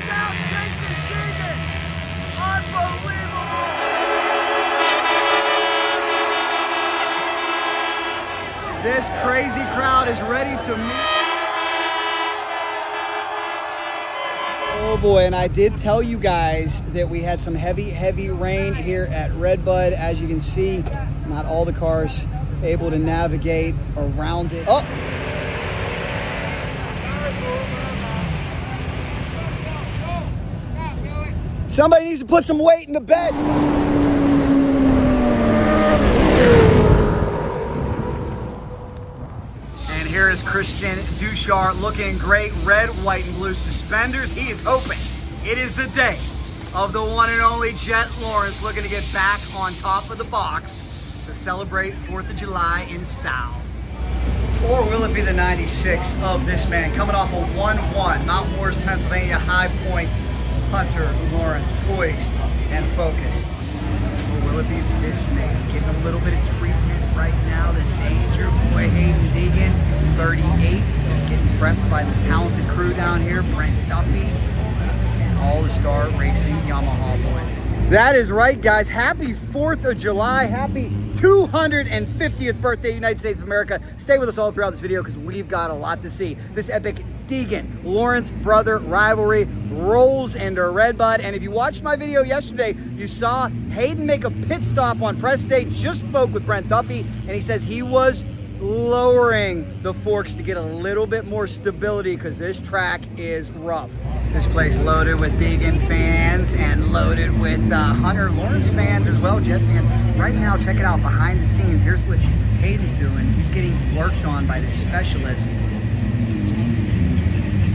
down chasing Deegan. Unbelievable. This crazy crowd is ready to meet. Oh boy, and I did tell you guys that we had some heavy rain here at Redbud. As you can see, not all the cars able to navigate around it. Oh! Somebody needs to put some weight in the bed. And here is Christian Duchar looking great. Red, white, and blue suspenders. He is hoping it is the day of the one and only Jett Lawrence looking to get back on top of the box to celebrate 4th of July in style. Or will it be the 96 of this man coming off a 1-1 Mount Morris, Pennsylvania High Point? Hunter Lawrence poised and focused. Or will it be this man getting a little bit of treatment right now? The DangerBoy Haiden Deegan, 38, getting prepped by the talented crew down here, Brent Duffy, and all the Star Racing Yamaha boys. That is right, guys. Happy 4th of July. Happy 250th birthday, United States of America. Stay with us all throughout this video because we've got a lot to see. This epic Deegan Lawrence brother rivalry rolls into Redbud. And if you watched my video yesterday, you saw Haiden make a pit stop on press day, just spoke with Brent Duffy, and he says he was lowering the forks to get a little bit more stability because this track is rough. This place loaded with Deegan fans and loaded with Hunter Lawrence fans as well, Jett fans. Right now, check it out, behind the scenes, here's what Hayden's doing. He's getting worked on by this specialist, just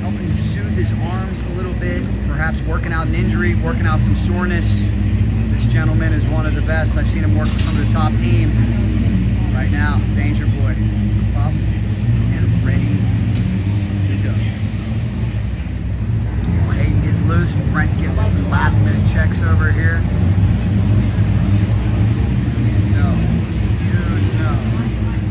helping him soothe his arms a little bit, perhaps working out an injury, working out some soreness. This gentleman is one of the best. I've seen him work with some of the top teams. Right now, DangerBoy up and ready to go. Hayden gets loose. Brent gives it some last minute checks over here.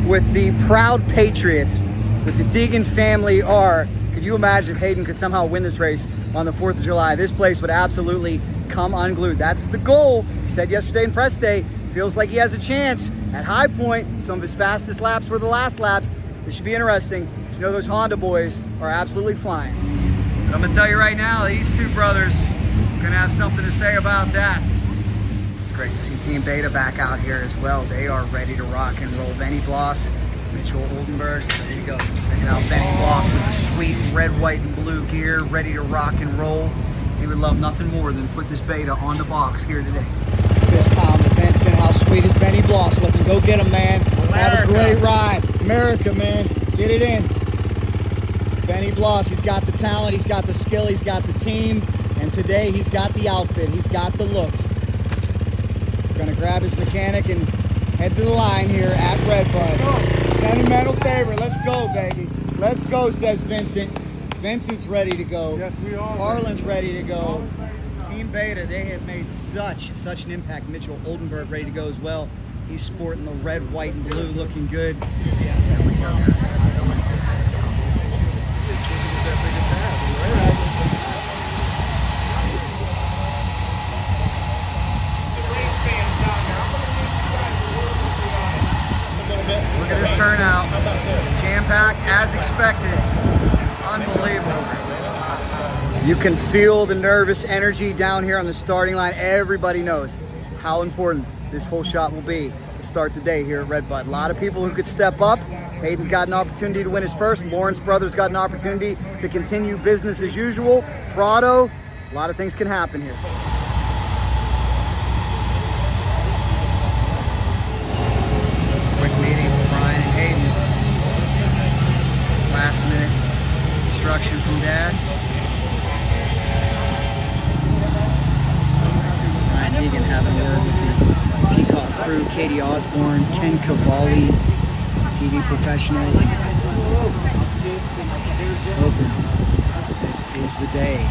With the proud patriots, with the Deegan family are, could you imagine if Hayden could somehow win this race on the 4th of July? This place would absolutely come unglued. That's the goal. He said yesterday in press day, feels like he has a chance. At High Point, some of his fastest laps were the last laps. This should be interesting. You know those Honda boys are absolutely flying. But I'm gonna tell you right now, these two brothers are gonna have something to say about that. It's great to see Team Beta back out here as well. They are ready to rock and roll. Benny Bloss, Mitchell Oldenburg, ready to go. Checking out Benny Bloss with the sweet red, white, and blue gear, ready to rock and roll. He would love nothing more than put this Beta on the box here today. Fist pound to Vincent. How sweet is Benny Bloss looking? Go get him, man. America. Have a great ride. America, man. Get it in. Benny Bloss, he's got the talent, he's got the skill, he's got the team, and today he's got the outfit, he's got the look. Gonna grab his mechanic and head to the line here at Redbud. Sentimental favor. Let's go, baby. Let's go, says Vincent. Vincent's ready to go. Yes, we are. Harlan's ready to go. Team Beta, they have made such an impact. Mitchell Oldenburg ready to go as well. He's sporting the red, white, and blue, looking good. Look at this turnout. Jam-packed as expected. Unbelievable. You can feel the nervous energy down here on the starting line. Everybody knows how important this whole shot will be to start the day here at Redbud. A lot of people who could step up. Hayden's got an opportunity to win his first. Lawrence Brothers got an opportunity to continue business as usual. Prado, a lot of things can happen here. Quick meeting with Brian and Hayden. Last minute instruction from Dad. Deegan having a word with the Peacock crew, Katie Osborne, Ken Cavalli, TV professionals. Hoping this is the day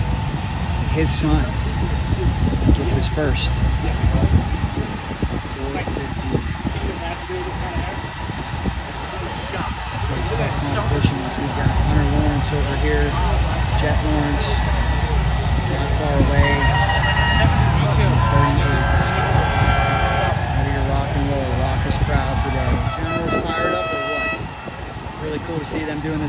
his son gets his first. Competitions. We've got Hunter Lawrence over here, Jett Lawrence.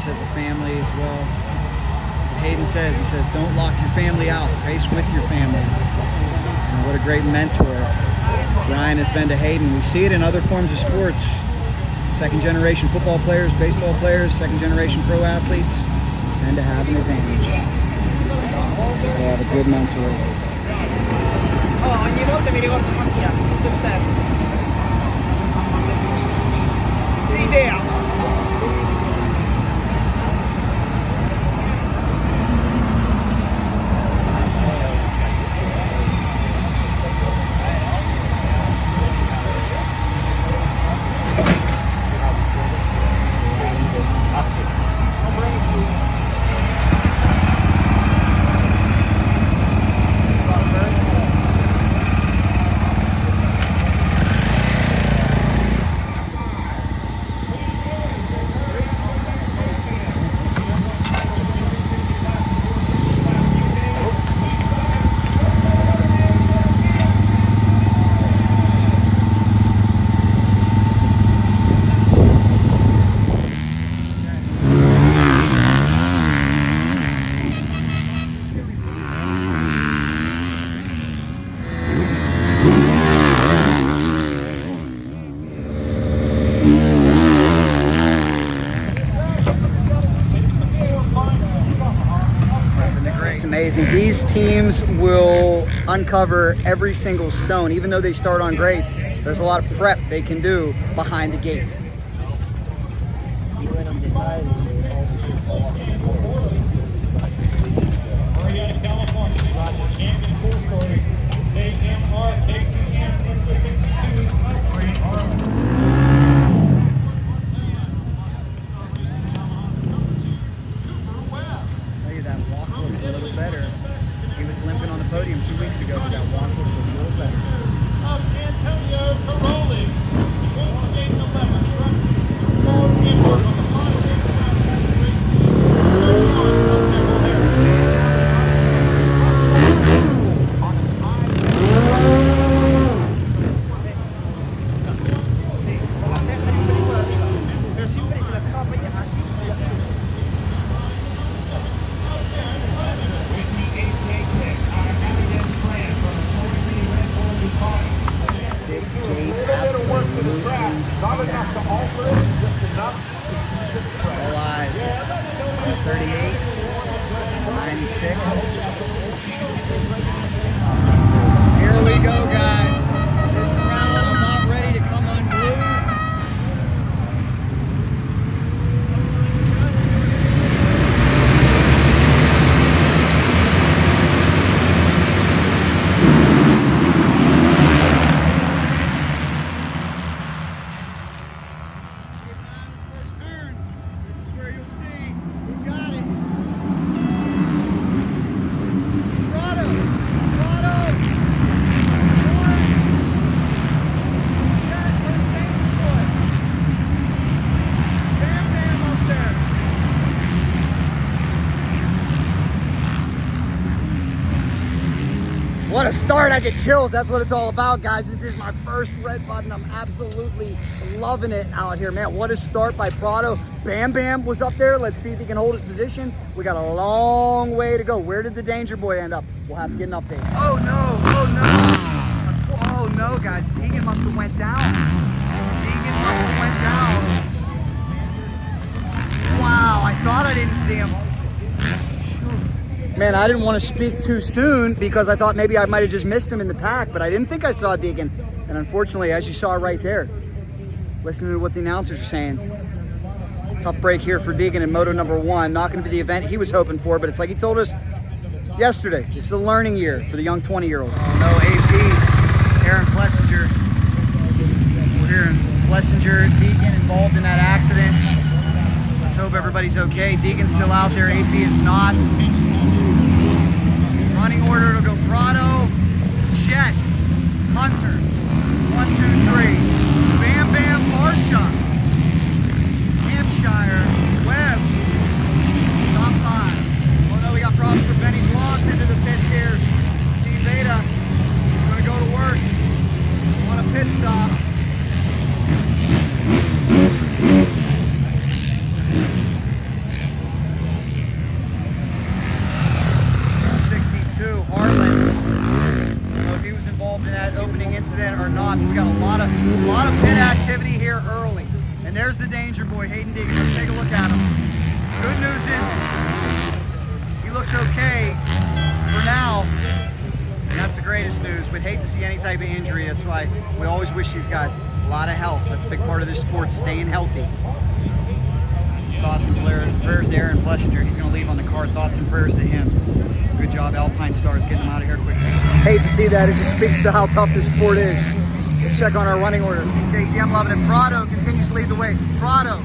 race as a family as well. That's what Haiden says. He says, don't lock your family out. Race with your family. And what a great mentor Brian has been to Haiden. We see it in other forms of sports. Second-generation football players, baseball players, second-generation pro athletes tend to have an advantage. They have a good mentor. Oh, ogni volta mi ricordo Mattia, tutto esterno. L'idea. Amazing. These teams will uncover every single stone. Even though they start on grates, there's a lot of prep they can do behind the gate. Limping on the podium 2 weeks ago, but that walk looks a little better. All eyes. 38, 96. Here we go, guys. This crowd is not ready to come unglued. What a start. I get chills. That's what it's all about, guys. This is my first Redbud, and I'm absolutely loving it out here. Man, what a start by Prado. Bam Bam was up there. Let's see if he can hold his position. We got a long way to go. Where did the Danger Boy end up? We'll have to get an update. Oh, no. Oh, no. Oh, no, guys. Deegan must have went down. Deegan must have went down. Wow, I thought I didn't see him. Man, I didn't want to speak too soon because I thought maybe I might have just missed him in the pack, but I didn't think I saw Deegan. And unfortunately, as you saw right there, listening to what the announcers are saying, tough break here for Deegan in Moto number 1. Not going to be the event he was hoping for, but it's like he told us yesterday. It's a learning year for the young 20-year-old. Oh, no, AP, Aaron Plessinger. We're hearing Plessinger, Deegan involved in that accident. Let's hope everybody's okay. Deegan's still out there, AP is not. Running order, it'll go Prado, Jett, Hunter, 1, 2, 3. Bam Bam, Barsha, Hampshire, Webb, top 5. Oh no, we got problems with Benny Bloss into the pits here. Team Beta, gonna go to work on a pit stop. or not. We got a lot of pit activity here early. And there's the danger boy, Haiden Deegan. Let's take a look at him. Good news is he looks okay for now. And that's the greatest news. We'd hate to see any type of injury. That's why we always wish these guys a lot of health. That's a big part of this sport, staying healthy. Thoughts and prayers to Aaron Plessinger. He's going to leave on the car. Thoughts and prayers to him. Good job, Alpine Stars, getting him out of here quickly. Hate to see that. It just speaks to how tough this sport is. Let's check on our running order. KTM loving it. Prado continues to lead the way. Prado,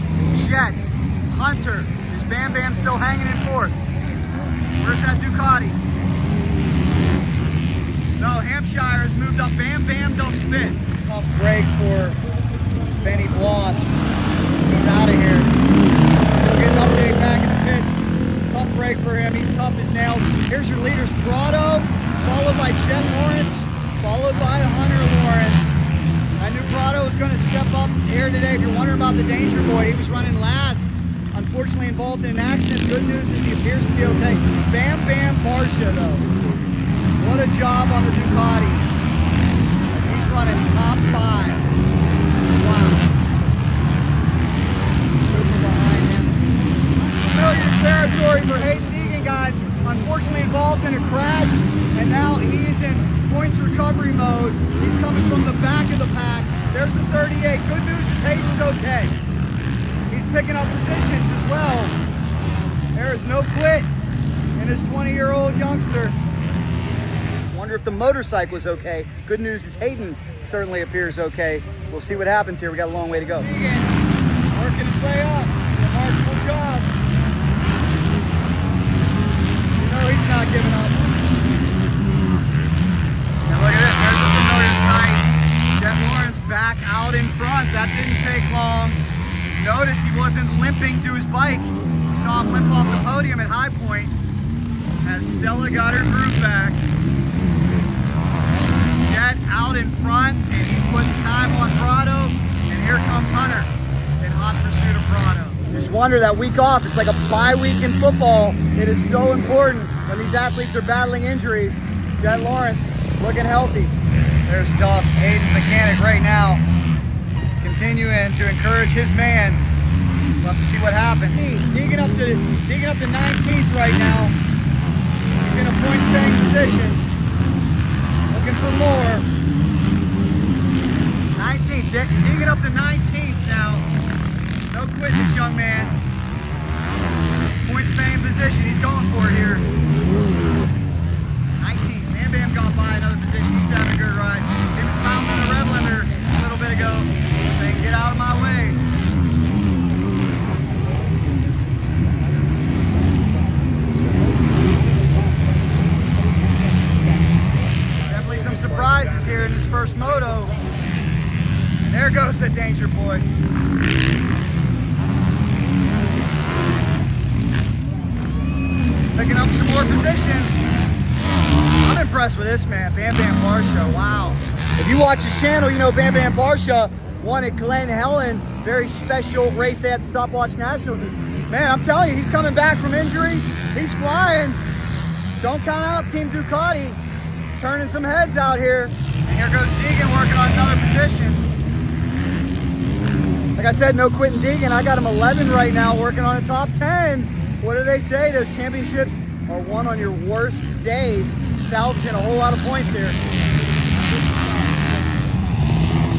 Jett, Hunter. Is Bam Bam still hanging in fourth? Where's that Ducati? No, Hampshire has moved up. Bam Bam don't fit. Tough break for Benny Bloss. He's out of here. He'll get an update back in the pits. Tough break for him. He's tough as nails. Here's your leaders. Prado, followed by Jett Lawrence, followed by Hunter Lawrence. I knew Prado was going to step up here today. If you're wondering about the Danger Boy, he was running last. Unfortunately involved in an accident. Good news is he appears to be okay. Bam Bam Barsha though. What a job on the Ducati. As he's running top 5. Wow. Familiar territory for Haiden Deegan, guys. Unfortunately involved in a crash, and now he is in points recovery mode. He's coming from the back of the pack. There's the 38. Good news is Hayden's okay. He's picking up positions as well. There is no quit in this 20-year-old youngster. Wonder if the motorcycle is okay. Good news is Haiden certainly appears okay. We'll see what happens here. We got a long way to go. Deegan working his way up. Remarkable job. He's not giving up. Now look at this, there's a familiar sight. Jett Lawrence back out in front. That didn't take long. Noticed he wasn't limping to his bike. We saw him limp off the podium at High Point as Stella got her groove back. Jett out in front, and he's putting time on Prado. And here comes Hunter in hot pursuit of Prado. Just wonder, that week off, it's like a bye week in football. It is so important when these athletes are battling injuries. Jett Lawrence looking healthy. There's Duff, Hayden mechanic right now, continuing to encourage his man. We'll have to see what happens. Deegan up to 19th right now. He's in a point-paying position. Looking for more. 19th, Deegan up to 19th now. No quitting this young man. Points paying position he's going for here. 19th. Bam Bam got by another position. He's having a good ride. He was pounding the rev limiter a little bit ago. Saying, get out of my way. Definitely some surprises here in this first moto. And there goes the Danger Boy. Picking up some more positions. I'm impressed with this man, Bam Bam Barsha. Wow. If you watch his channel, you know Bam Bam Barsha won at Glen Helen. Very special race they had Stopwatch Nationals. And man, I'm telling you, he's coming back from injury. He's flying. Don't count out Team Ducati. Turning some heads out here. And here goes Deegan working on another position. Like I said, no quitting Deegan. I got him 11 right now, working on a top 10. What do they say? Those championships are won on your worst days. Salvaging a whole lot of points here.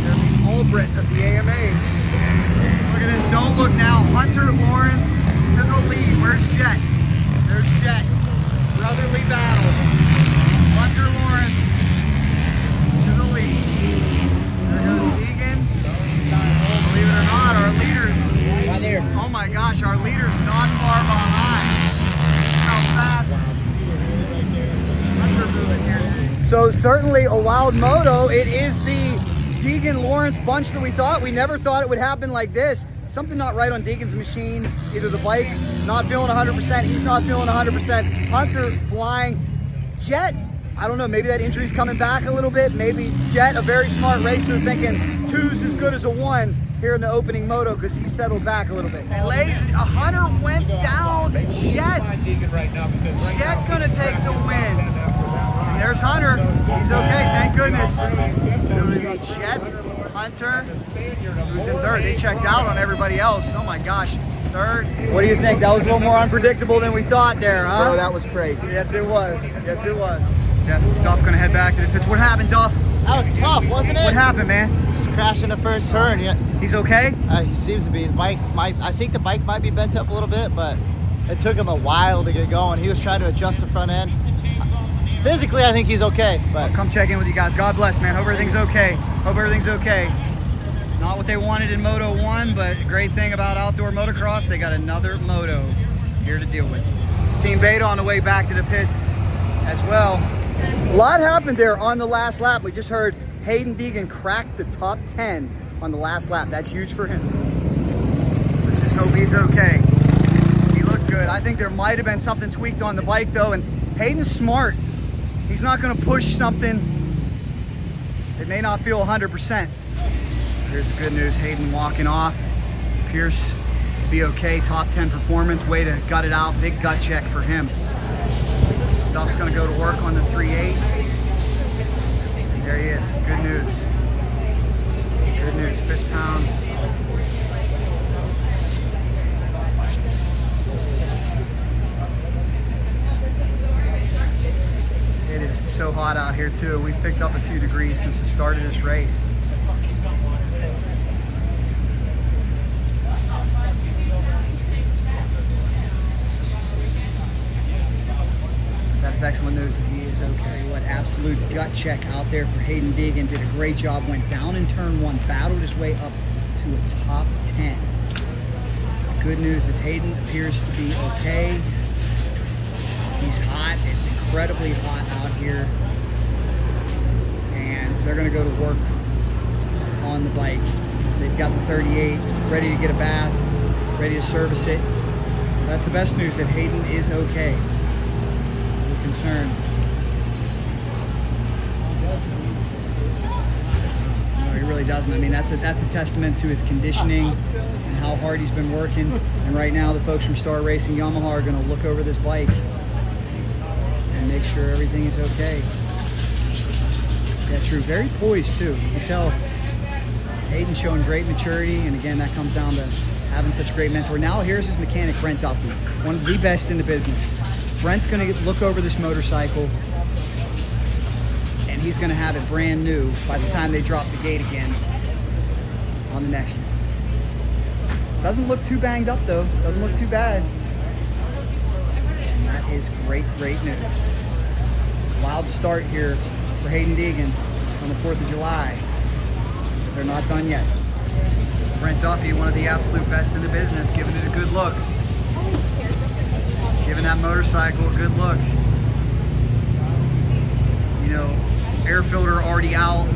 They're the Albrecht of the AMA. Look at this. Don't look now. Hunter Lawrence to the lead. Where's Jett? There's Jett. Brotherly battle. Hunter Lawrence to the lead. There goes Deegan. Believe it or not, our leaders. Right there. Oh my gosh, our leader's not far behind. How fast. So certainly a wild moto. It is the Deegan Lawrence bunch that we thought. We never thought it would happen like this. Something not right on Deegan's machine. Either the bike not feeling 100%, he's not feeling 100%. Hunter flying. Jett, I don't know, maybe that injury's coming back a little bit. Maybe Jett, a very smart racer, thinking 2's as good as a 1 here in the opening moto because he settled back a little bit. And ladies, Hunter went down. Jett gonna take the win. And there's Hunter. He's okay, thank goodness. be Jett, Hunter, who's in third. They checked out on everybody else. Oh my gosh, third. What do you think? That was a little more unpredictable than we thought there, huh? Bro, that was crazy. Yes, it was. Yes, it was. Duff gonna head back to the pits. What happened, Duff? That was tough, wasn't it? What happened, man? Just crashing the first turn. Yeah. He's okay? He seems to be. The bike I think the bike might be bent up a little bit, but it took him a while to get going. He was trying to adjust the front end. Physically, I think he's okay. But I'll come check in with you guys. God bless, man. Hope everything's okay. Hope everything's okay. Not what they wanted in Moto 1, but great thing about outdoor motocross, they got another moto here to deal with. Team Beta on the way back to the pits as well. A lot happened there on the last lap. We just heard Haiden Deegan crack the top 10 on the last lap. That's huge for him. Let's just hope he's okay. He looked good. I think there might have been something tweaked on the bike though, and Hayden's smart. He's not gonna push something that may not feel 100%. Here's the good news, Haiden walking off. Appears to be okay, top 10 performance, way to gut it out. Big gut check for him. Duff's gonna go to work on the 3.8. And there he is, good news. Good news, fist pound. It is so hot out here too. We've picked up a few degrees since the start of this race. That's excellent news that he is okay. What absolute gut check out there for Haiden Deegan. Did a great job, went down in turn 1, battled his way up to a top 10. Good news is Haiden appears to be okay. He's hot, it's incredibly hot out here. And they're gonna go to work on the bike. They've got the 38 ready to get a bath, ready to service it. That's the best news, that Haiden is okay. We're concerned. No, he really doesn't. I mean, that's a testament to his conditioning and how hard he's been working. And right now, the folks from Star Racing Yamaha are gonna look over this bike and make sure everything is okay. Yeah, true. Very poised too. You can tell Hayden's showing great maturity, and again, that comes down to having such a great mentor. Now here's his mechanic, Brent Duffy, one of the best in the business. Brent's gonna look over this motorcycle, and he's gonna have it brand new by the time they drop the gate again on the next one. Doesn't look too banged up though. Doesn't look too bad. And that is great, great news. Wild start here for Haiden Deegan on the 4th of July. But they're not done yet. Brent Duffy, one of the absolute best in the business, giving it a good look. Giving that motorcycle a good look. You know, air filter already out.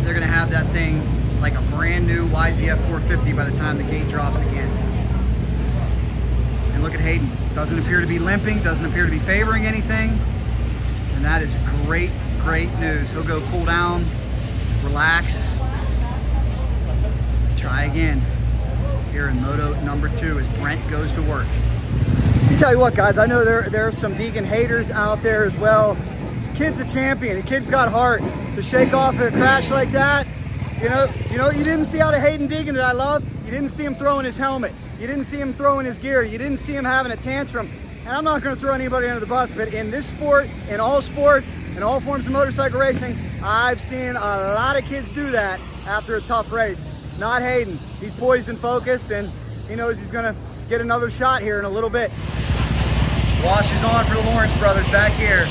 They're gonna have that thing like a brand new YZF 450 by the time the gate drops again. And look at Haiden. Doesn't appear to be limping, doesn't appear to be favoring anything. And that is great, great news. He'll go cool down, relax, try again here in Moto number 2 as Brent goes to work. Tell you what, guys, I know there are some Deegan haters out there as well. Kid's a champion. The kid's got heart. To shake off a crash like that, you know, you didn't see out of Haiden Deegan that I love. You didn't see him throwing his helmet. You didn't see him throwing his gear. You didn't see him having a tantrum. And I'm not going to throw anybody under the bus, but in this sport, in all sports, in all forms of motorcycle racing, I've seen a lot of kids do that after a tough race. Not Haiden. He's poised and focused, and he knows he's going to get another shot here in a little bit. Wash is on for the Lawrence brothers back here.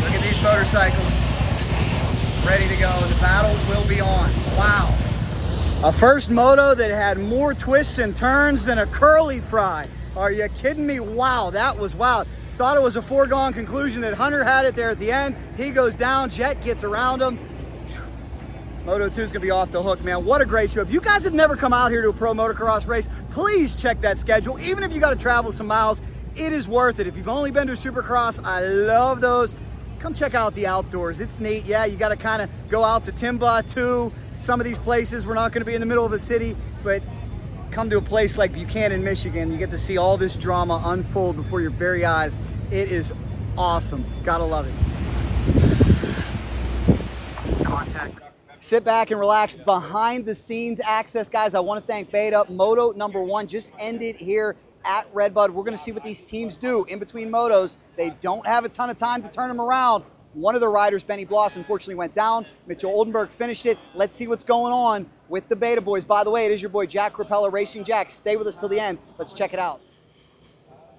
Look at these motorcycles. Ready to go. The battle will be on. Wow. A first moto that had more twists and turns than a curly fry. Are you kidding me? Wow, that was wild. Thought it was a foregone conclusion that Hunter had it there at the end. He goes down, Jett gets around him. Moto 2 is gonna be off the hook, man. What a great show. If you guys have never come out here to a pro motocross race, please check that schedule. Even if you gotta travel some miles, it is worth it. If you've only been to a Supercross, I love those. Come check out the outdoors. It's neat. Yeah, you gotta kind of go out to Timbuktu. Some of these places, we're not gonna be in the middle of a city, but come to a place like Buchanan, Michigan. You get to see all this drama unfold before your very eyes. It is awesome. Gotta love it. Soundcheck. Sit back and relax. Behind the scenes access, guys. I want to thank Beta. Moto #1 just ended here at Redbud. We're going to see what these teams do in between motos. They don't have a ton of time to turn them around. One of the riders, Benny Bloss, unfortunately went down. Mitchell Oldenburg finished it. Let's see what's going on with the Beta boys. By the way, it is your boy Jack Rapella Racing. Jack, stay with us till the end. Let's check it out.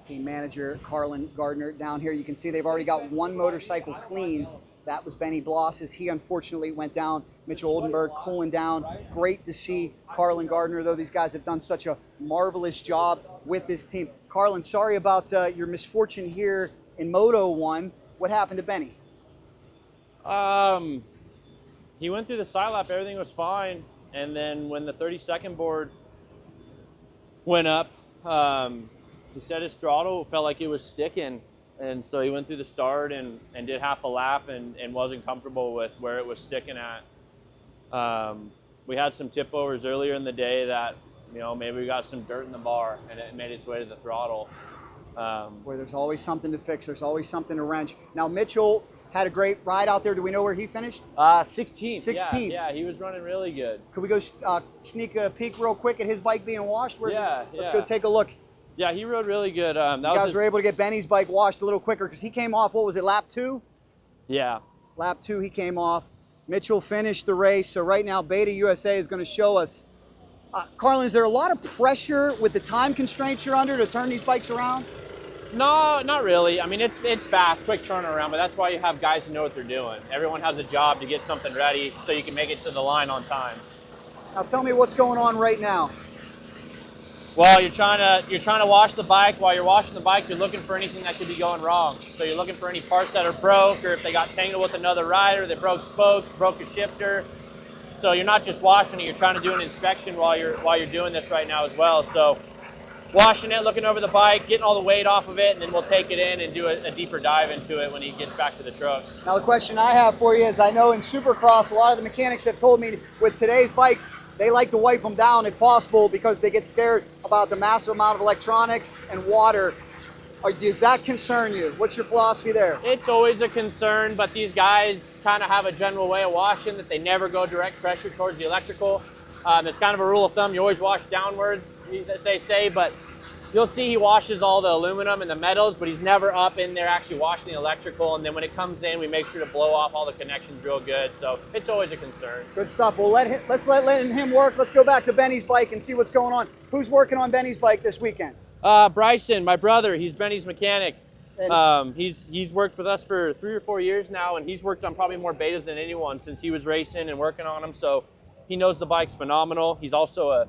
Team manager Carlin Gardner down here. You can see they've already got one motorcycle clean. That was Benny Bloss, as he unfortunately went down. Mitchell Oldenburg cooling down. Great to see Carlin Gardner, though. These guys have done such a marvelous job with this team. Carlin, sorry about your misfortune here in Moto 1. What happened to Benny? He went through the side lap, everything was fine. And then when the 30-second board went up, he said his throttle felt like it was sticking. And so he went through the start and did half a lap and wasn't comfortable with where it was sticking at. We had some tip overs earlier in the day that, you know, maybe we got some dirt in the bar and it made its way to the throttle. Boy, there's always something to fix. There's always something to wrench. Now, Mitchell had a great ride out there. Do we know where he finished? 16th. 16th. Yeah, he was running really good. Could we go sneak a peek real quick at his bike being washed? Where's it? Let's yeah. go take a look. Yeah, he rode really good. You guys were able to get Benny's bike washed a little quicker because he came off, what was it, lap 2? Yeah. Lap 2, he came off. Mitchell finished the race. So right now, Beta USA is going to show us. Carlin, is there a lot of pressure with the time constraints you're under to turn these bikes around? No, not really. I mean, it's fast, quick turnaround, but that's why you have guys who know what they're doing. Everyone has a job to get something ready so you can make it to the line on time. Now tell me what's going on right now. Well, you're trying to wash the bike. While you're washing the bike, you're looking for anything that could be going wrong. So you're looking for any parts that are broke, or if they got tangled with another rider, they broke spokes, broke a shifter. So you're not just washing it, you're trying to do an inspection while you're doing this right now as well. So washing it, looking over the bike, getting all the weight off of it, and then we'll take it in and do a deeper dive into it when he gets back to the truck. Now the question I have for you is, I know in Supercross, a lot of the mechanics have told me with today's bikes, they like to wipe them down if possible because they get scared about the massive amount of electronics and water. Does that concern you? What's your philosophy there? It's always a concern, but these guys kind of have a general way of washing that they never go direct pressure towards the electrical. It's kind of a rule of thumb. You always wash downwards, they say, but you'll see he washes all the aluminum and the metals, but he's never up in there actually washing the electrical. And then when it comes in, we make sure to blow off all the connections real good. So it's always a concern. Good stuff. Well, let's let him work. Let's go back to Benny's bike and see what's going on. Who's working on Benny's bike this weekend? Bryson, my brother. He's Benny's mechanic. He's worked with us for 3 or 4 years now, and he's worked on probably more betas than anyone since he was racing and working on them. So he knows the bike's phenomenal. He's also a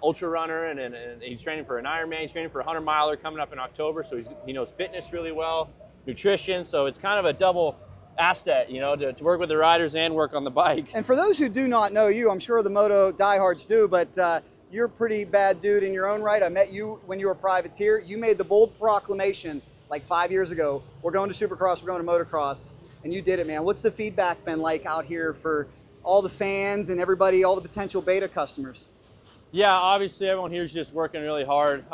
ultra runner, and he's training for an Ironman. He's training for a 100-miler coming up in October, so he knows fitness really well, nutrition. So it's kind of a double asset, you know, to work with the riders and work on the bike. And for those who do not know you, I'm sure the moto diehards do, but you're a pretty bad dude in your own right. I met you when you were a privateer. You made the bold proclamation like 5 years ago, we're going to Supercross, we're going to motocross, and you did it, man. What's the feedback been like out here for all the fans and everybody, all the potential beta customers? Yeah, obviously everyone here is just working really hard.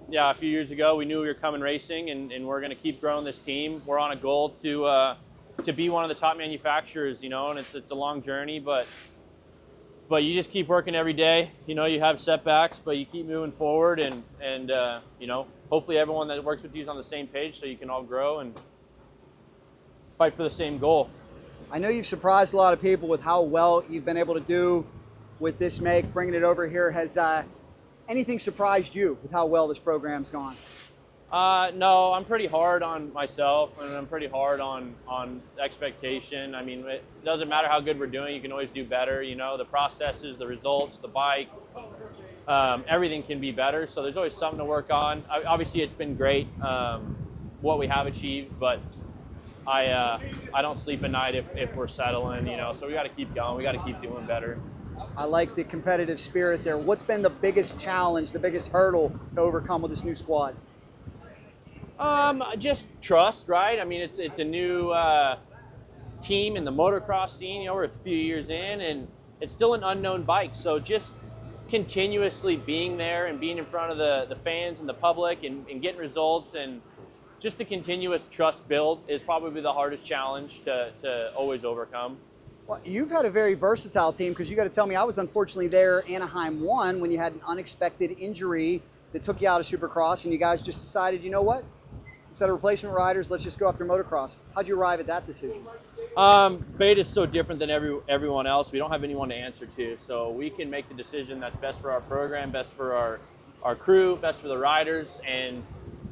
Yeah, a few years ago we knew we were coming racing, and we're going to keep growing this team. We're on a goal to be one of the top manufacturers, you know, and it's a long journey, but you just keep working every day. You know, you have setbacks, but you keep moving forward, and you know, hopefully everyone that works with you is on the same page so you can all grow and fight for the same goal. I know you've surprised a lot of people with how well you've been able to do with this make, bringing it over here. Has anything surprised you with how well this program's gone? No, I'm pretty hard on myself, and I'm pretty hard on expectation. I mean, it doesn't matter how good we're doing, you can always do better. You know, the processes, the results, the bike, everything can be better. So there's always something to work on. Obviously, it's been great what we have achieved, but I don't sleep at night if we're settling. You know, so we got to keep going. We got to keep doing better. I like the competitive spirit there. What's been the biggest challenge, the biggest hurdle to overcome with this new squad? Just trust, right? I mean, it's a new team in the motocross scene. You know, we're a few years in, and it's still an unknown bike. So just continuously being there and being in front of the fans and the public and getting results, and just a continuous trust build is probably the hardest challenge to always overcome. Well, you've had a very versatile team because you got to tell me, I was unfortunately there Anaheim 1 when you had an unexpected injury that took you out of Supercross, and you guys just decided, you know what? Instead of replacement riders, let's just go after motocross. How'd you arrive at that decision? Beta is so different than everyone else. We don't have anyone to answer to, so we can make the decision that's best for our program, best for our crew, best for the riders. And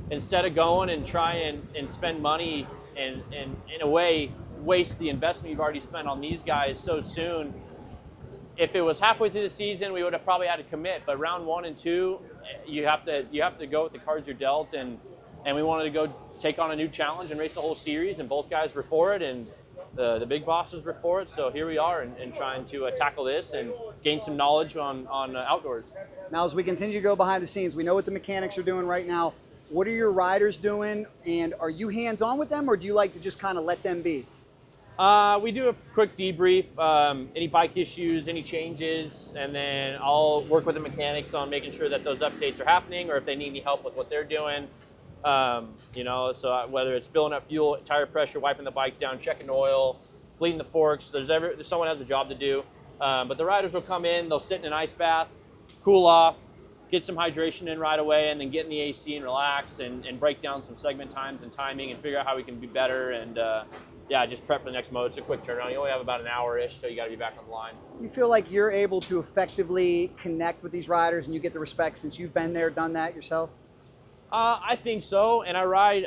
instead of going and try and spend money and in a way waste the investment you've already spent on these guys so soon, if it was halfway through the season, we would have probably had to commit. But round 1 and 2, you have to go with the cards you're dealt, and we wanted to go take on a new challenge and race the whole series, and both guys were for it, and the big bosses were for it. So here we are and trying to tackle this and gain some knowledge on outdoors. Now, as we continue to go behind the scenes, we know what the mechanics are doing right now. What are your riders doing, and are you hands-on with them, or do you like to just kind of let them be? We do a quick debrief, any bike issues, any changes, and then I'll work with the mechanics on making sure that those updates are happening, or if they need any help with what they're doing. So whether it's filling up fuel, tire pressure, wiping the bike down, checking oil, bleeding the forks, someone has a job to do. But the riders will come in, they'll sit in an ice bath, cool off, get some hydration in right away, and then get in the AC and relax and break down some segment times and timing and figure out how we can be better and just prep for the next mode. It's a quick turnaround. You only have about an hour-ish, so you got to be back on the line. You feel like you're able to effectively connect with these riders and you get the respect since you've been there, done that yourself? I think so, and I ride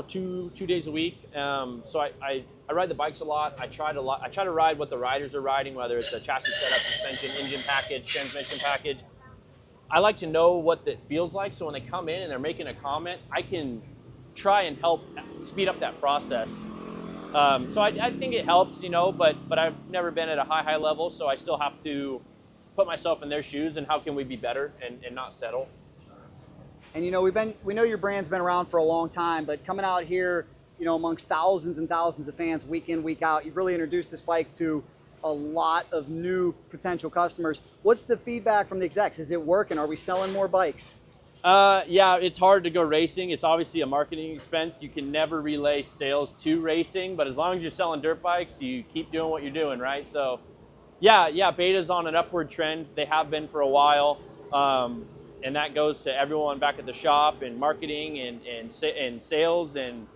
2 days a week. So I ride the bikes a lot. I try to ride what the riders are riding, whether it's a chassis setup, suspension, engine package, transmission package. I like to know what that feels like, so when they come in and they're making a comment, I can try and help speed up that process. So I think it helps, but I've never been at a high level, so I still have to put myself in their shoes and how can we be better and not settle. And we know your brand's been around for a long time, but coming out here, amongst thousands and thousands of fans week in, week out, you've really introduced this bike to a lot of new potential customers. What's the feedback from the execs? Is it working? Are we selling more bikes? Yeah, it's hard to go racing. It's obviously a marketing expense. You can never relay sales to racing, but as long as you're selling dirt bikes, you keep doing what you're doing, right? So yeah, Beta's on an upward trend. They have been for a while. And that goes to everyone back at the shop and marketing and sales and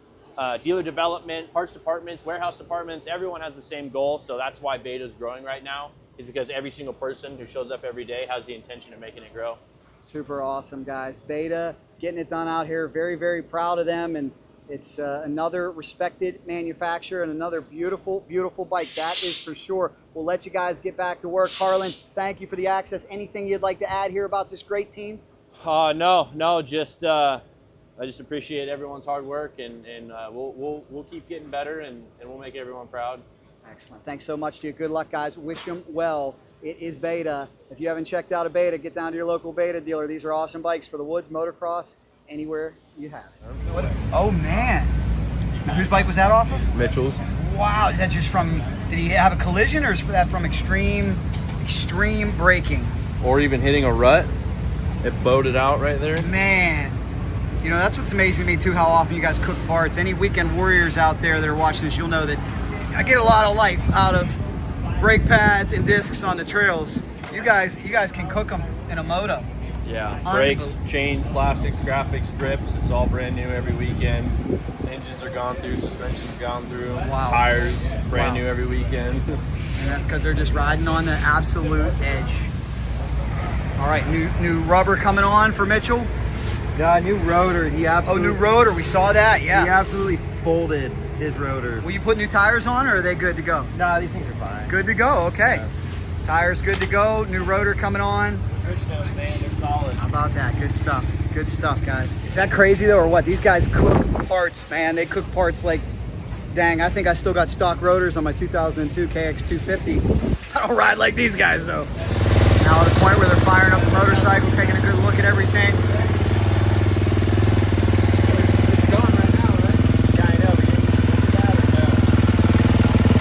dealer development, parts departments, warehouse departments. Everyone has the same goal. So that's why Beta is growing right now, is because every single person who shows up every day has the intention of making it grow. Super awesome, guys. Beta getting it done out here. Very, very proud of them. And it's another respected manufacturer and another beautiful, beautiful bike. That is for sure. We'll let you guys get back to work. Harlan, thank you for the access. Anything you'd like to add here about this great team? No, just I just appreciate everyone's hard work, and we'll keep getting better, and we'll make everyone proud. Excellent. Thanks so much to you. Good luck, guys. Wish them well. It is Beta. If you haven't checked out a Beta, get down to your local Beta dealer. These are awesome bikes for the woods, motocross, anywhere you have. Oh, man. Now, whose bike was that off of? Mitchell's. Wow, is that just from, did he have a collision, or is that from extreme braking? Or even hitting a rut. It bowed it out right there. Man, that's what's amazing to me too, how often you guys cook parts. Any weekend warriors out there that are watching this, you'll know that I get a lot of life out of brake pads and discs on the trails. You guys can cook them in a moto. Yeah, brakes, chains, plastics, graphics, strips, it's all brand new every weekend. Engines are gone through, suspension's gone through, Wow. Tires, brand new every weekend. And that's because they're just riding on the absolute edge. All right, new rubber coming on for Mitchell. Yeah, new rotor. New rotor, we saw that, yeah. He absolutely folded his rotor. Will you put new tires on, or are they good to go? Nah, these things are fine. Good to go, okay. Yeah. Tires good to go, new rotor coming on. Man, they're solid. How about that? Good stuff. Good stuff, guys. Is that crazy though, or what? These guys cook parts, man. They cook parts like, dang, I think I still got stock rotors on my 2002 KX250. I don't ride like these guys though. Now at a point where they're firing up the motorcycle, taking a good look at everything. It's going right now, right? Yeah, I know.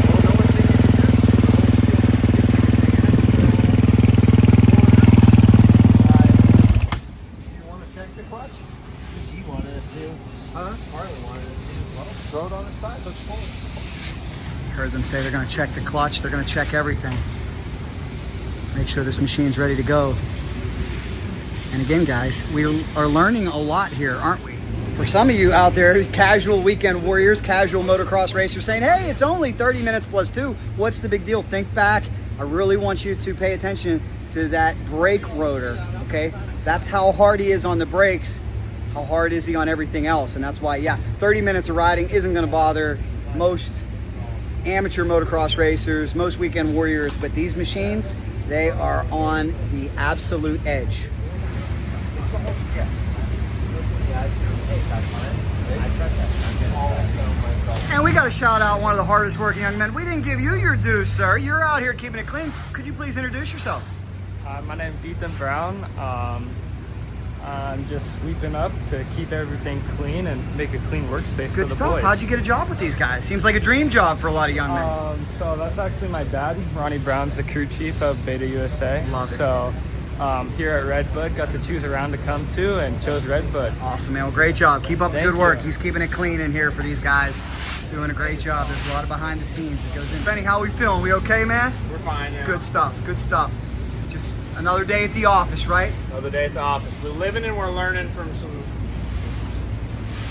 But you want to check the clutch? He wanted us to. Huh? Harley wanted us to. Well, throw it on the side. Let's pull it. Heard them say they're going to check the clutch. They're going to check everything. Make sure this machine's ready to go. And again, guys, we are learning a lot here, aren't we? For some of you out there, casual weekend warriors, casual motocross racers saying, hey, it's only 30 minutes plus 2. What's the big deal? Think back. I really want you to pay attention to that brake rotor, okay? That's how hard he is on the brakes. How hard is he on everything else? And that's why, yeah, 30 minutes of riding isn't going to bother most amateur motocross racers, most weekend warriors, but these machines, they are on the absolute edge. And we got to shout out one of the hardest working young men. We didn't give you your due, sir. You're out here keeping it clean. Could you please introduce yourself? My name's Ethan Brown. I'm just sweeping up to keep everything clean and make a clean workspace for Good the stuff. boys. How'd you get a job with these guys? Seems like a dream job for a lot of young men. So that's actually my dad. Ronnie Brown's the crew chief of Beta USA. Love it. So here at Redbud, got to choose a round to come to and chose Redbud. Awesome, man. Well, great job. Keep up the Thank good work. you. He's keeping it clean in here for these guys. Doing a great job. There's a lot of behind the scenes that goes in. Benny, how we feeling? We okay, man? We're fine, yeah. Good stuff. Good stuff. Just another day at the office, right? Another day at the office. We're living and we're learning from some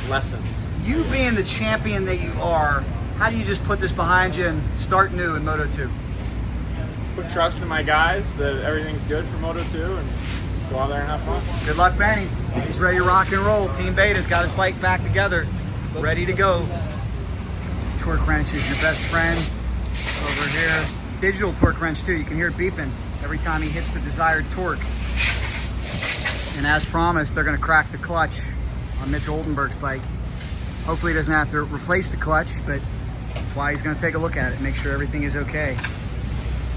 lessons. You being the champion that you are, how do you just put this behind you and start new in Moto 2? Put trust in my guys that everything's good for Moto 2 and go out there and have fun. Good luck, Benny. He's ready to rock and roll. Team Beta's got his bike back together, ready to go. Torque wrench is your best friend over here. Digital torque wrench too. You can hear it beeping every time he hits the desired torque. And as promised, they're going to crack the clutch on Mitch Oldenburg's bike. Hopefully he doesn't have to replace the clutch, but that's why he's going to take a look at it, make sure everything is okay.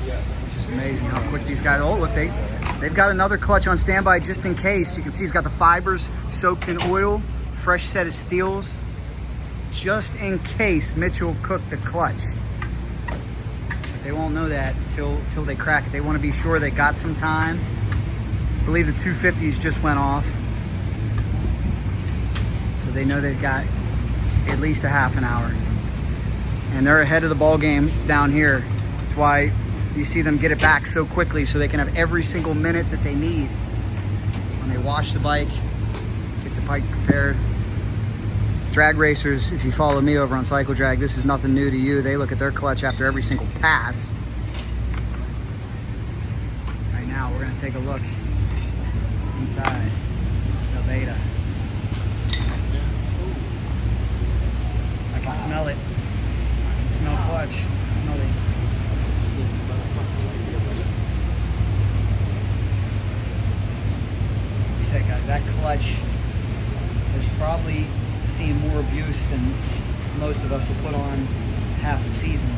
It's just amazing how quick these guys. Oh, look, they've got another clutch on standby just in case. You can see he's got the fibers soaked in oil, fresh set of steels, just in case Mitchell cooked the clutch. But they won't know that until they crack it. They want to be sure they got some time. I believe the 250s just went off, so they know they've got at least a half an hour. And they're ahead of the ball game down here. That's why you see them get it back so quickly, so they can have every single minute that they need when they wash the bike, get the bike prepared. Drag racers, if you follow me over on Cycle Drag, this is nothing new to you. They look at their clutch after every single pass. Right now, we're gonna take a look inside the Beta. I can smell it. I can smell clutch. I can smell it. Like you said, guys, that clutch has probably seen more abuse than most of us will put on half a season.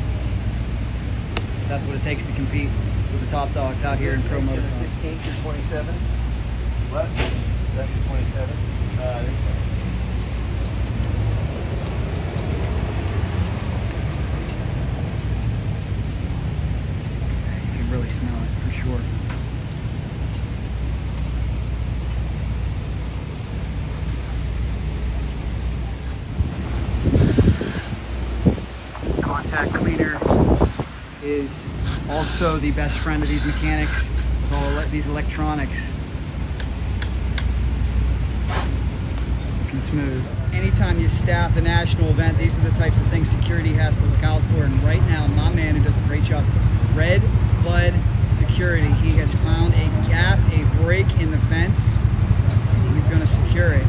That's what it takes to compete with the top dogs out here in Pro Motocross. 16 to 27. What? That's 27. I think so. You can really smell it for sure. Contact cleaner is also the best friend of these mechanics with all these electronics. Looking smooth. Anytime you staff a national event, these are the types of things security has to look out for. And right now, my man who does a great job, Redbud Security, he has found a gap, a break in the fence. He's going to secure it.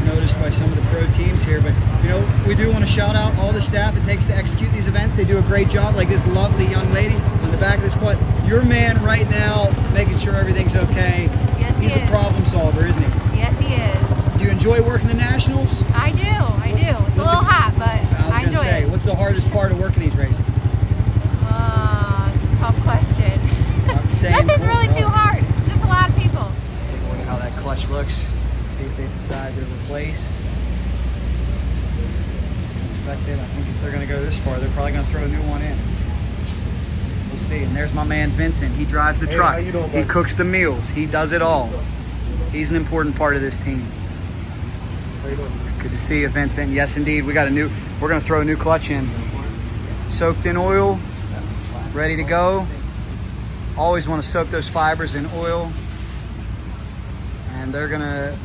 Noticed by some of the pro teams here, but you know, we do want to shout out all the staff it takes to execute these events. They do a great job, like this lovely young lady on the back of this quad. Your man right now making sure everything's okay. Yes, he's a problem solver, isn't he? Yes, he is. Do you enjoy working the nationals? I do. It's a little hot, but I enjoy it. What's the hardest part of working these races? It's a tough question. Nothing's really too hard. It's just a lot of people. Take a look at how that clutch looks. See if they decide to replace. Inspect it. I think if they're going to go this far, they're probably going to throw a new one in. We'll see. And there's my man Vincent. He drives the truck. how you doing, He bud? cooks the meals. He does it all. He's an important part of this team. Good to see you, Vincent. Yes, indeed. We're going to throw a new clutch in. Soaked in oil, ready to go. Always want to soak those fibers in oil. And they're gonna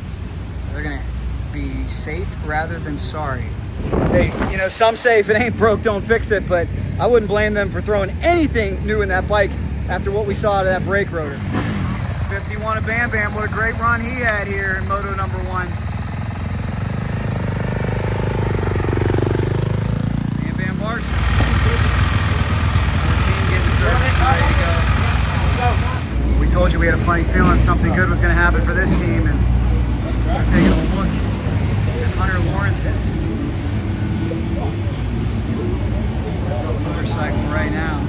be safe rather than sorry. Hey, you know, some say if it ain't broke, don't fix it, but I wouldn't blame them for throwing anything new in that bike after what we saw out of that brake rotor. 51 of Bam Bam, what a great run he had here in Moto number 1. Bam Bam Barsh. Our team getting service, ready to go. We told you we had a funny feeling something good was going to happen for this team, and we're taking a look at Hunter Lawrence's motorcycle right now.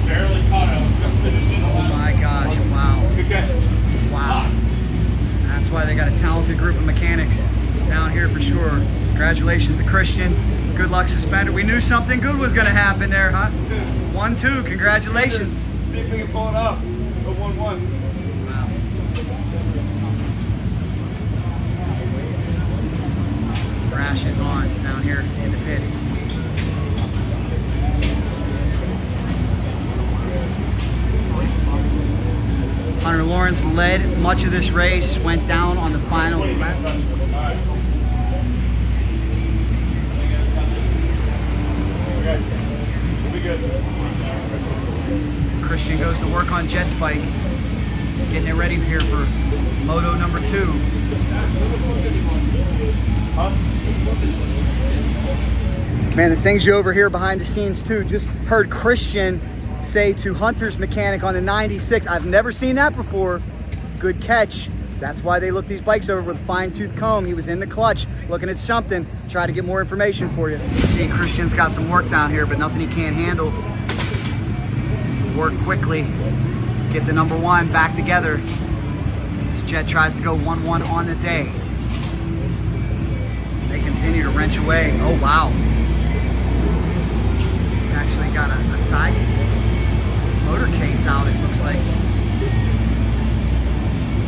Barely caught up. Just finishing the Oh my gosh, wow. Good catch. Wow. That's why they got a talented group of mechanics down here for sure. Congratulations to Christian. Good luck, suspender. We knew something good was going to happen there, huh? 1-2, congratulations. See if we can pull it up. Go 1-1. Wow. Rash is on down here in the pits. Hunter Lawrence led much of this race, went down on the final lap. Christian goes to work on Jett's bike, getting it ready here for Moto number 2. Man, the things you overhear behind the scenes too, just heard Christian say to Hunter's mechanic on the 96, I've never seen that before. Good catch. That's why they look these bikes over with a fine-tooth comb. He was in the clutch looking at something, try to get more information for you. See, Christian's got some work down here, but nothing he can't handle. Work quickly, get the number 1 back together as Jett tries to go 1-1 on the day. They continue to wrench away. Oh, wow. Actually got a side motor case out, it looks like.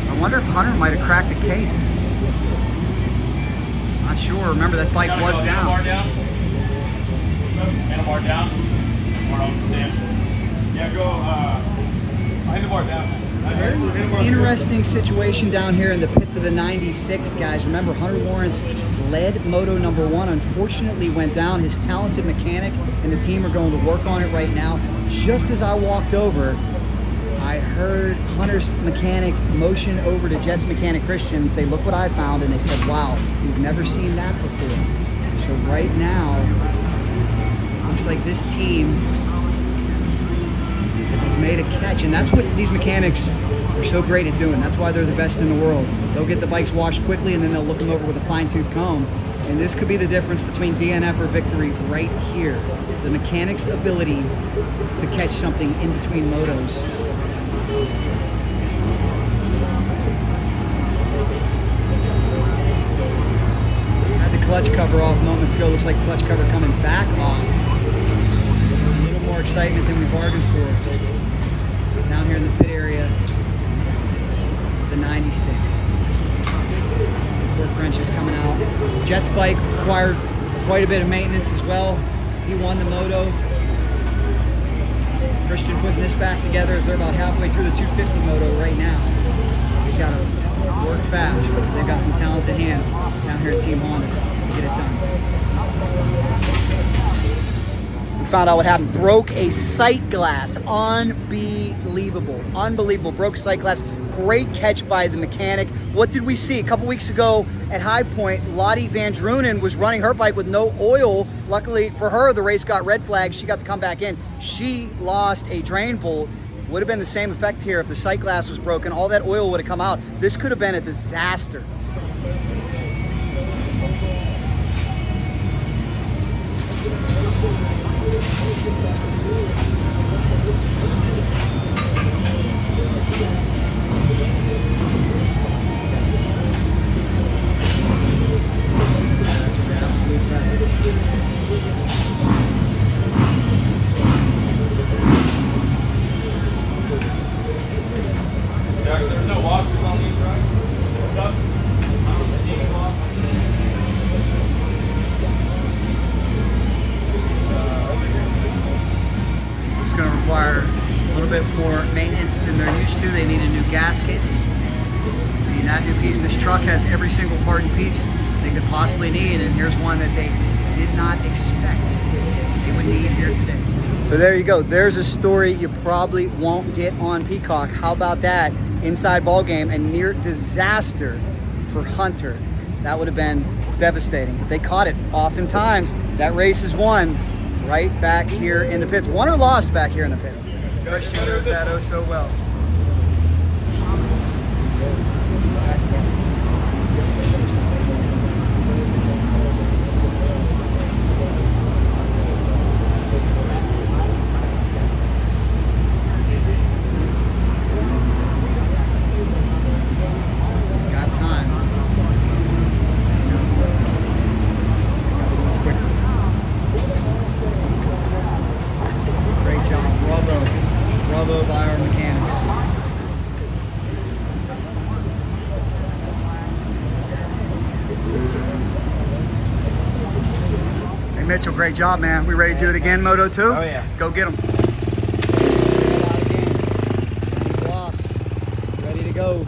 I wonder if Hunter might have cracked the case. Not sure. Remember, that bike was down. Handlebar down. Handlebar down. Or on the stand. Yeah, go handlebar down. Very interesting situation down here in the pits of the 96, guys. Remember, Hunter Lawrence led Moto number 1. Unfortunately, went down. His talented mechanic and the team are going to work on it right now. Just as I walked over, I heard Hunter's mechanic motion over to Jett's mechanic Christian and say, look what I found. And they said, wow, we've never seen that before. So right now, looks like this team has made a catch. And that's what these mechanics are so great at doing. That's why they're the best in the world. They'll get the bikes washed quickly and then they'll look them over with a fine-tooth comb. And this could be the difference between DNF or victory right here. The mechanic's ability to catch something in between motos. Had the clutch cover off moments ago. Looks like clutch cover coming back off. A little more excitement than we bargained for. Down here in the pit area, the 96. Fork wrenches coming out. Jett's bike required quite a bit of maintenance as well. He won the moto. Christian putting this back together as they're about halfway through the 250 moto right now. They got to work fast. They've got some talented hands down here at Team Honda to get it done. We found out what happened. Broke a sight glass. Unbelievable. Unbelievable. Broke sight glass. Great catch by the mechanic. What did we see? A couple weeks ago at High Point, Lottie Van Drunen was running her bike with no oil. Luckily for her, the race got red flagged. She got to come back in. She lost a drain bolt. Would have been the same effect here if the sight glass was broken. All that oil would have come out. This could have been a disaster. There's no washers on these, right? What's up? used to. They need a new gasket. They need that new piece. This truck has every single part and piece they could possibly need, and here's one that they did not expect they would need here today. So there you go. There's a story you probably won't get on Peacock. How about that? Inside ball game, a near disaster for Hunter. That would have been devastating, but they caught it. Oftentimes, that race is won right back here in the pits. Won or lost back here in the pits. Christian knows that oh so well. Mitchell, great job, man. We ready to do it again, Moto 2? Oh, yeah. Go get them. Bloss, ready to go.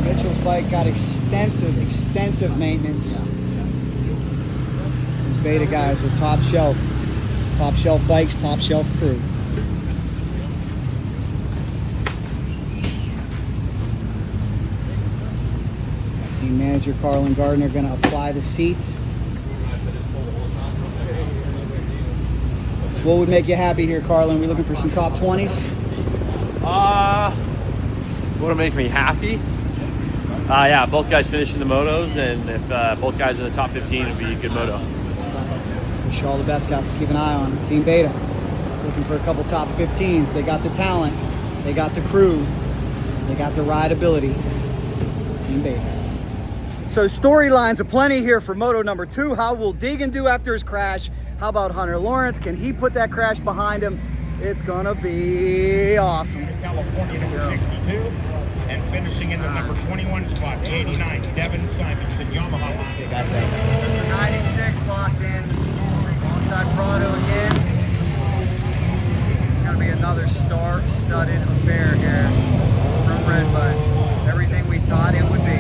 Mitchell's bike got extensive maintenance. These beta guys are top shelf bikes, top shelf crew. Team manager Carlin Gardner going to apply the seats. What would make you happy here, Carlin? We looking for some top 20s? What would make me happy? Yeah, both guys finishing the motos, and if both guys are in the top 15, it'd be a good moto. Wish you all the best, guys. Keep an eye on Team Beta. Looking for a couple top 15s. They got the talent, they got the crew, they got the rideability. Team Beta. So storylines aplenty here for Moto number 2. How will Deegan do after his crash? How about Hunter Lawrence? Can he put that crash behind him? It's gonna be awesome. California number 62, and finishing in the number 21 spot, 89, Devin Simonson, Yamaha. 96 locked in, alongside Prado again. It's gonna be another star-studded affair here from Redbud. Everything we thought it would be.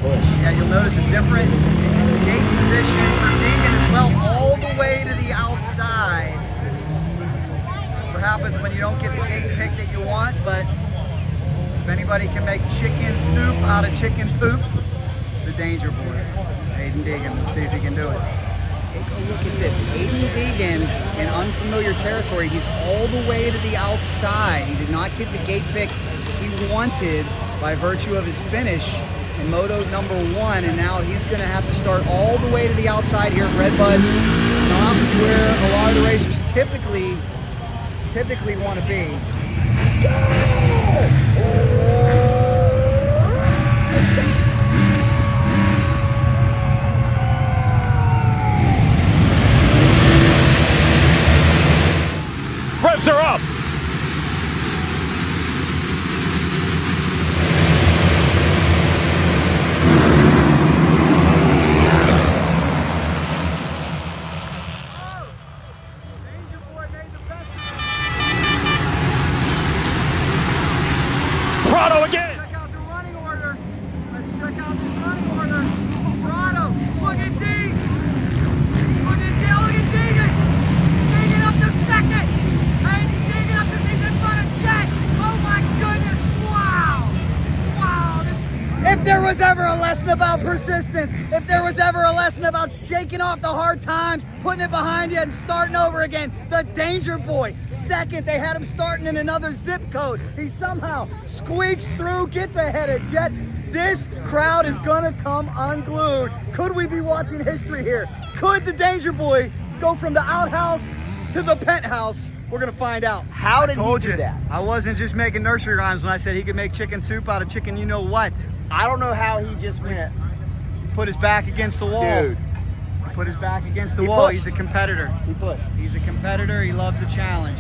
Yeah, you'll notice a different gate position for Deegan as well, all the way to the outside. That's what happens when you don't get the gate pick that you want, but if anybody can make chicken soup out of chicken poop, it's the Danger Boy, Haiden Deegan. Let's see if he can do it. Take a look at this. Haiden Deegan in unfamiliar territory. He's all the way to the outside. He did not get the gate pick he wanted by virtue of his finish in Moto number 1, and now he's going to have to start all the way to the outside here at Redbud, not where a lot of the racers typically want to be. Revs are up. Prado again. Check out the running order. Let's check out this running order. Prado, look at Deegs. Look at Deegan. Deegan up to second. And Deegan up to he's in front of Jett. Oh my goodness, wow. If there was ever a lesson about persistence, if there was ever a lesson about shaking off the hard times, putting it behind you and starting over again, the Danger Boy, second, they had him starting in another zip code. He somehow squeaks through, gets ahead of Jett. This crowd is gonna come unglued. Could we be watching history here? Could the Danger Boy go from the outhouse to the penthouse? We're gonna find out. How did he do that? I wasn't just making nursery rhymes when I said he could make chicken soup out of chicken you know what. I don't know how he just went. Put his back against the wall. Dude. Put his back against the wall. pushed. He's a competitor. He pushed. He's a competitor. He loves the challenge.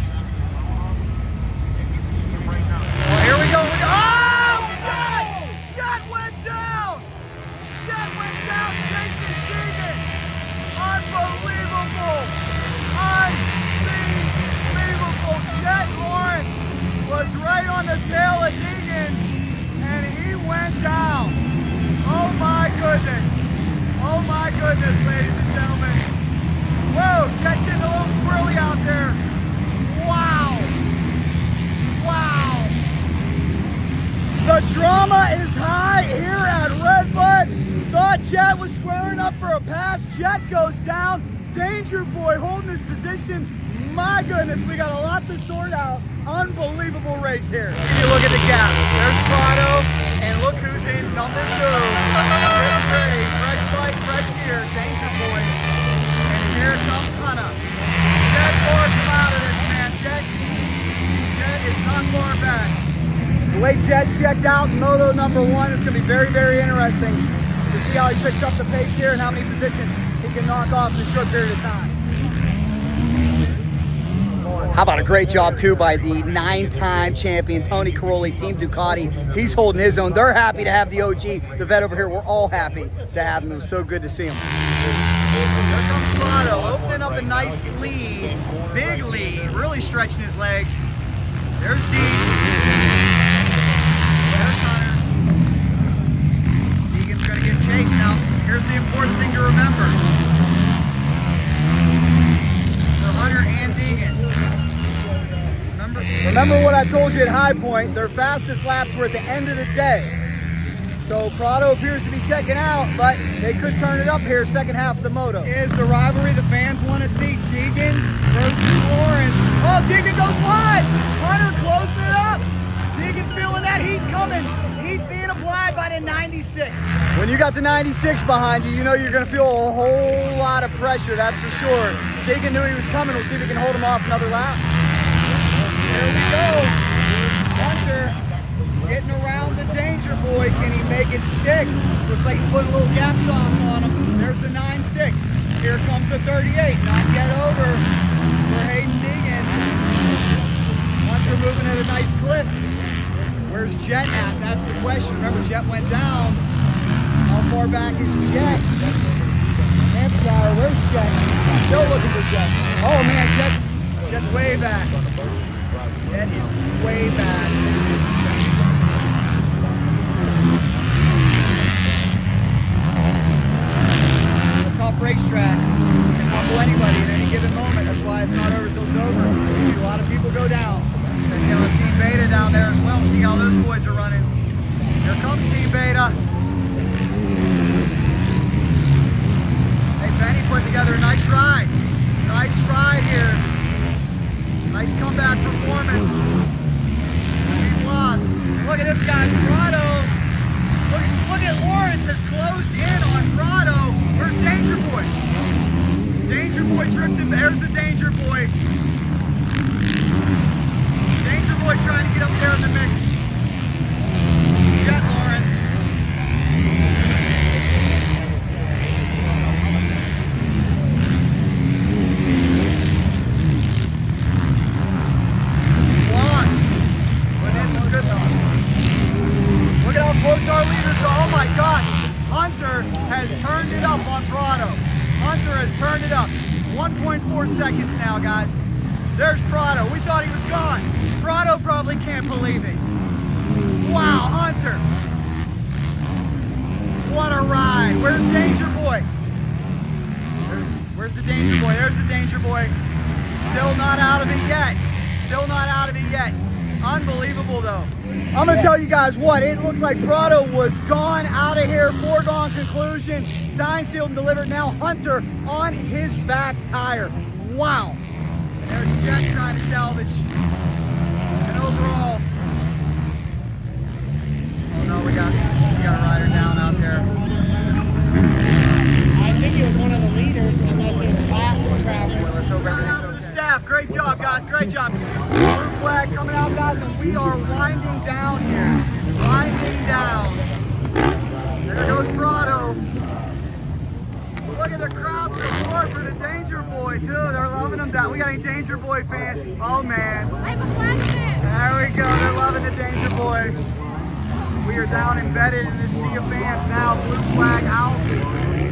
Well, here we go. Oh, Jett went down. Jett went down chasing Deegan. Unbelievable. Unbelievable. Jett Lawrence was right on the tail of Deegan, and he went down. Oh my goodness. Oh my goodness, ladies and gentlemen. Whoa, Jett getting a little squirrely out there. Wow. Wow. The drama is high here at Redbud. Thought Jett was squaring up for a pass. Jett goes down. DangerBoy holding his position. My goodness, we got a lot to sort out. Unbelievable race here. If you look at the gap, there's Prado, and look who's in number 2. Fresh bike, fresh gear, DangerBoy. And here comes Hunter. Jett far come out of this, man. Jett is not far back. The way Jett checked out in Moto number 1 is going to be very, very interesting to see how he picks up the pace here and how many positions he can knock off in a short period of time. How about a great job, too, by the 9-time champion, Tony Caroli, Team Ducati. He's holding his own. They're happy to have the OG, the vet over here. We're all happy to have him. It was so good to see him. Here comes Prado, opening up a nice lead. Big lead, really stretching his legs. There's Deegs. There's Hunter. Deegan's going to get chased now. Here's the important thing to remember. For Hunter and Deegan. Remember what I told you at High Point, their fastest laps were at the end of the day. So Prado appears to be checking out, but they could turn it up here second half of the moto. Is the rivalry the fans want to see? Deegan versus Lawrence. Oh, Deegan goes wide. Hunter closing it up. Deegan's feeling that heat coming. Heat being applied by the 96. When you got the 96 behind you, you know you're going to feel a whole lot of pressure, that's for sure. Deegan knew he was coming. We'll see if we can hold him off another lap. There we go. Hunter getting around the DangerBoy. Can he make it stick? Looks like he's putting a little gap sauce on him. There's the 9.6. Here comes the 38. Not yet over for Haiden Deegan. Hunter moving at a nice clip. Where's Jett at? That's the question. Remember, Jett went down. How far back is Jett? Hampshire, where's Jett? Still looking for Jett. Oh man, Jett's way back. Jett is way back. It's a tough racetrack. You can humble anybody at any given moment. That's why it's not over till it's over. You see a lot of people go down. Then you have Team Beta down there as well. See how those boys are running. Here comes Team Beta. Hey, Benny put together a nice ride. Nice ride here. Nice comeback performance. Bloss. Look at this, guys. Prado. Look at Lawrence has closed in on Prado. Where's DangerBoy? DangerBoy drifting. There's the DangerBoy. DangerBoy trying to get up there in the mix. Jett Lawrence. Bloss. Putting in some good though. Look at how close our leaders are. Oh my gosh. Hunter has turned it up on Prado. Hunter has turned it up. 1.4 seconds now, guys. There's Prado. We thought he was gone. Prado probably can't believe it. Wow, Hunter. What a ride. Where's DangerBoy? Where's the DangerBoy? There's the DangerBoy. Still not out of it yet. Still not out of it yet. Unbelievable though. I'm gonna tell you guys what, it looked like Prado was gone, out of here, foregone conclusion. Signed, sealed, and delivered. Now Hunter on his back tire. Wow. And there's Jett trying to salvage an overall. Oh no, we got a rider down out there. I think he was one of the leaders, unless he was flat traveling. Well, let's hope everything's okay. The staff, great job, guys, great job. Blue flag coming out, guys, and we are winding down here. Winding down. There goes Prado. Look at the crowd support for the DangerBoy too. They're loving him down. We got any DangerBoy fan? Oh man. There we go. They're loving the DangerBoy. We are down embedded in this sea of fans now. Blue flag out.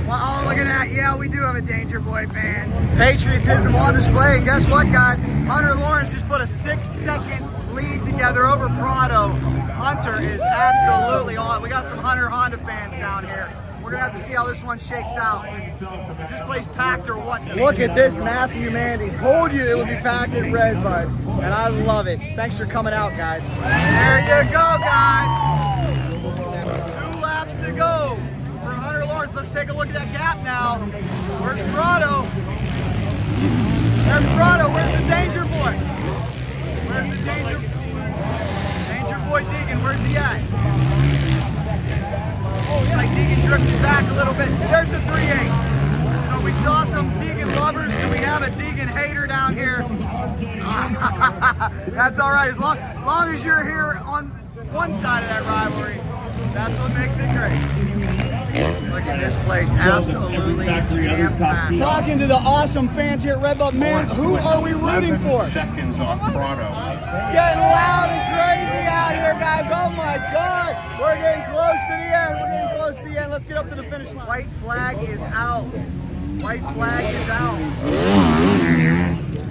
Oh, look at that. Yeah, we do have a DangerBoy fan. Patriotism on display. And guess what, guys? Hunter Lawrence just put a 6-second lead together over Prado. Hunter is absolutely on. We got some Hunter Honda fans down here. We're gonna have to see how this one shakes out. Is this place packed or what? Look at this massive humanity. Told you it would be packed at Redbud, and I love it. Thanks for coming out, guys. There you go, guys. 2 laps to go for Hunter Lawrence. Let's take a look at that gap now. Where's Prado? There's Prado. Where's the Danger Boy? Where's the DangerBoy Deegan? Where's he at? Looks like Deegan drifted back a little bit. There's the 3.8. So we saw some Deegan lovers. Do we have a Deegan hater down here? That's all right. As long as you're here on one side of that rivalry, that's what makes it great. Look at this place, absolutely jam-packed. Talking to the awesome fans here at Redbud, man, who are we rooting for? Seconds on Prado. It's getting loud and crazy out here, guys. Oh my God. We're getting close to the end. We're getting close to the end. Let's get up to the finish line. White flag is out. White flag is out.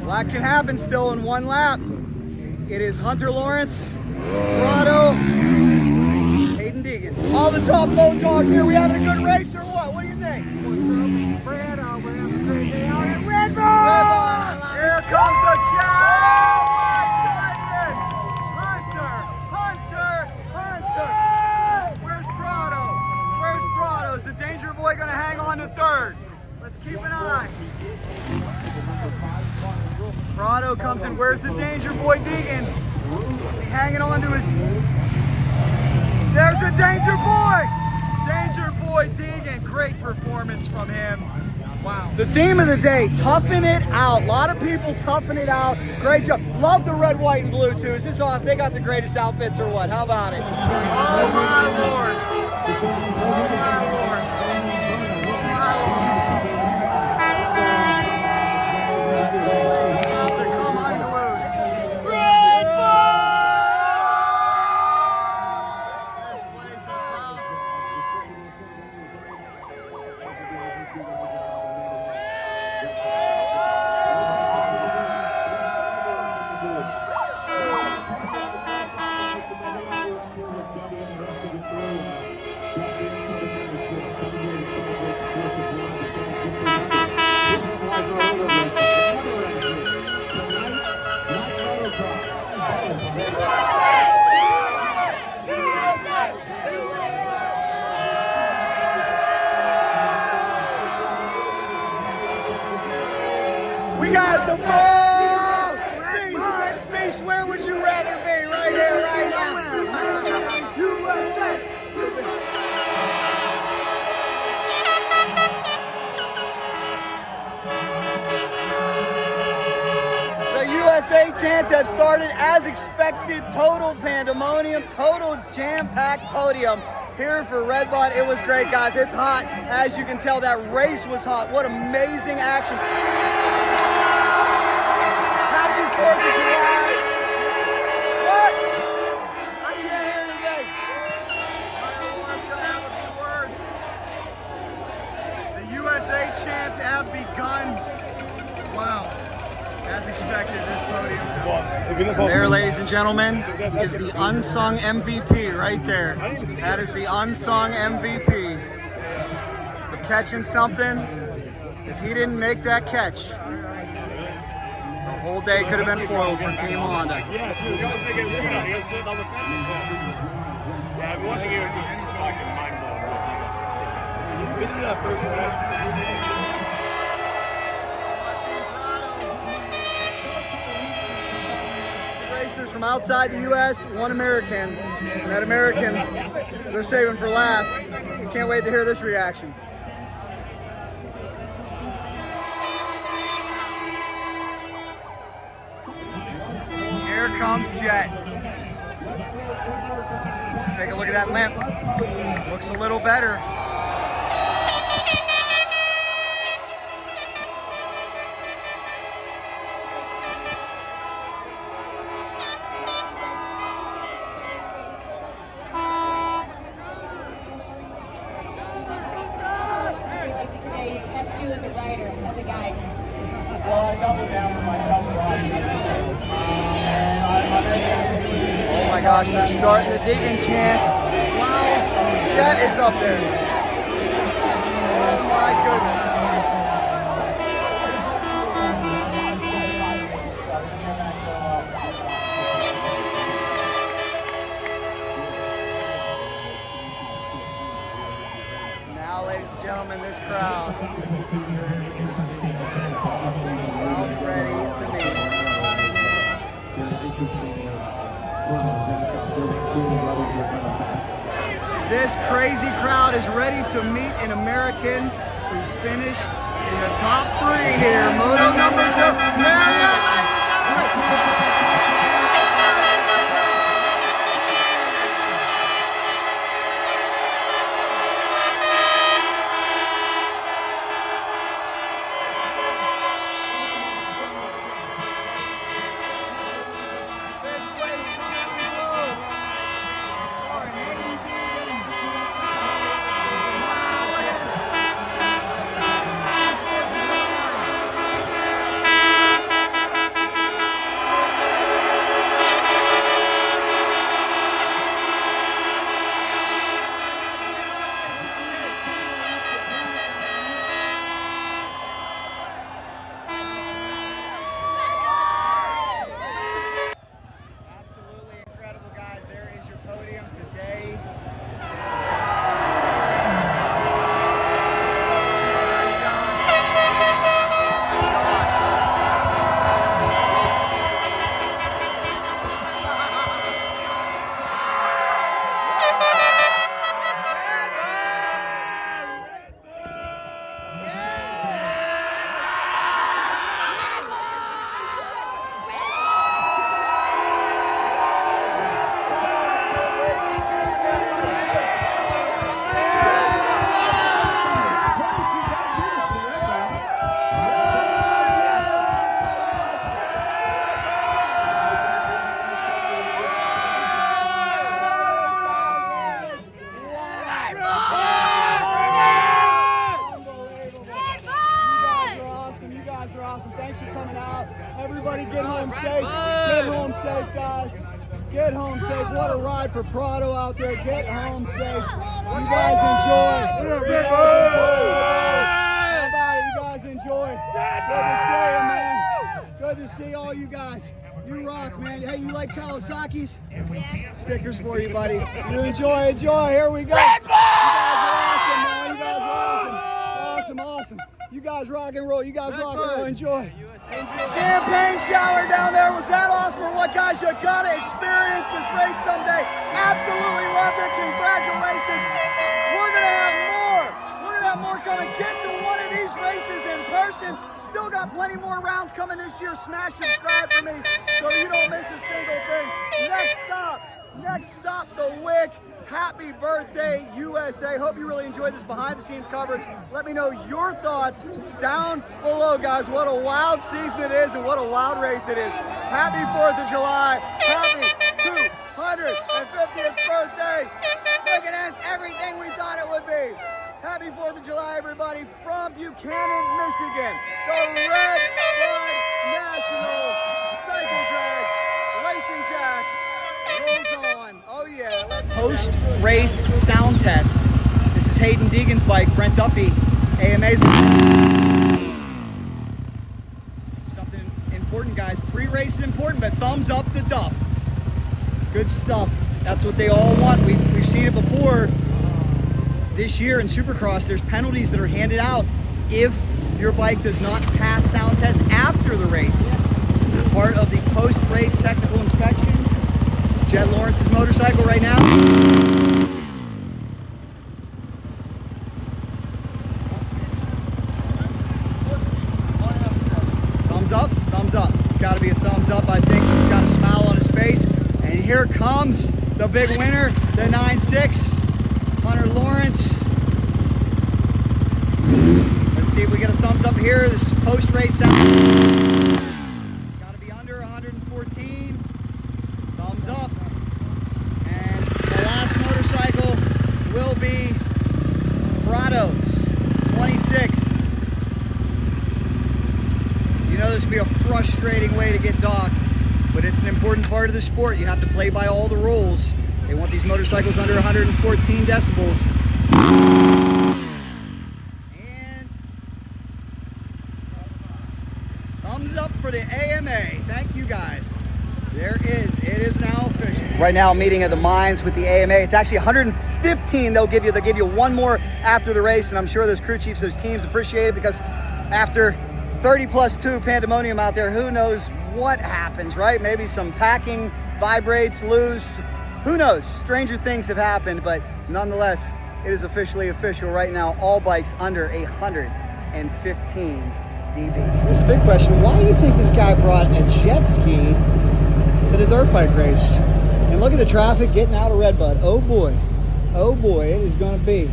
A lot can happen still in one lap. It is Hunter Lawrence, Prado, Haiden Deegan. All the top boat dogs here. We having a good race or what? What do you think? What's up, Prado? We're having a great day out at Redbud. Here comes the chat. Where's Prado? Where's Prado? Is the Danger Boy gonna hang on to third? Let's keep an eye. Prado comes in. Where's the Danger Boy Deegan? Is he hanging on to his... There's the Danger Boy! Danger Boy Deegan. Great performance from him. Wow. The theme of the day, toughen it out. A lot of people toughen it out. Great job. Love the red, white, and blue too. Is this awesome? They got the greatest outfits or what? How about it? Oh my Lord. Oh my Lord. Oh my Lord. About to come unglued. This place is loud. We got the ball! Beast, where would you rather be? Right here, right now. USA! The USA chants have started as expected. Total pandemonium, total jam-packed podium here for Redbud. It was great, guys. It's hot. As you can tell, that race was hot. What amazing action. Happy 4th of July. What? I can't hear anything. Everyone's gonna have a few words. The USA chants have begun. Wow. As expected, this podium. There, ladies and gentlemen, is the unsung MVP right there. That is the unsung MVP. For catching something. If he didn't make that catch, the whole day could have been foiled for Team Honda. Racers from outside the U.S., one American. And that American, they're saving for last. Can't wait to hear this reaction. Here comes Jett. Let's take a look at that limp. Looks a little better. Test you as a rider, as a guy. Well, I doubled down with myself. my gosh, they're starting the Deegan chants. Wow, Jett is up there. Oh my goodness. Now, ladies and gentlemen, this crowd ready to meet. This crazy crowd is ready to meet an American who finished in the top 3 here. Moto number 2. Get home safe. What a ride for Prado out there. Get home safe. You guys enjoy. How about it? You guys enjoy. Good to see you, man. Good to see all you guys. You rock, man. Hey, you like Kawasaki's? Yeah. Stickers for you, buddy. You enjoy. Here we go. You guys are awesome, man. You guys are awesome. Awesome. You guys rock and roll. Enjoy. Champagne shower down there. Was that awesome or what, guys? You gotta experience this race someday. Absolutely loved it. Congratulations. We're gonna have more coming. Get to one of these races in person. Still got plenty more rounds coming this year. Smash subscribe for me so you don't miss a single thing. Next stop, the Wick. Happy birthday, USA. Hope you really enjoyed this behind-the-scenes coverage. Let me know your thoughts down below, guys. What a wild season it is and what a wild race it is. Happy 4th of July. Happy 250th birthday. Look at us, everything we thought it would be. Happy 4th of July, everybody, from Buchanan, Michigan. The Redbud National Cycle Drag Racing Jack rolls on. Oh yeah. Post-race sound test. This is Haiden Deegan's bike, Brent Duffy, AMA's. This is something important, guys. Pre-race is important, but thumbs up the Duff. Good stuff. That's what they all want. We've seen it before. This year in Supercross, there's penalties that are handed out if your bike does not pass sound test after the race. This is part of the post-race technical inspection. Jett Lawrence's motorcycle right now. Thumbs up, thumbs up. It's got to be a thumbs up. I think he's got a smile on his face. And here comes the big winner, the 9.6, Hunter Lawrence. Let's see if we get a thumbs up here. This is post-race sound. Got to be under 114. Thumbs up. And the last motorcycle will be Prado's 26. You know this will be a frustrating way to get docked. but it's an important part of the sport. You have to play by all the rules. They want these motorcycles under 114 decibels. And thumbs up for the AMA. Thank you guys. It is now official. Right now, meeting at the mines with the AMA. It's actually 115 they'll give you one more after the race, and I'm sure those crew chiefs, those teams appreciate it, because after 30+2 pandemonium out there, who knows what happens, right? Maybe some packing vibrates loose. Who knows? Stranger things have happened, but nonetheless, it is officially official right now. All bikes under 115 dB. Here's a big question. Why do you think this guy brought a jet ski to the dirt bike race? And look at the traffic getting out of Redbud. Oh boy, it is going to be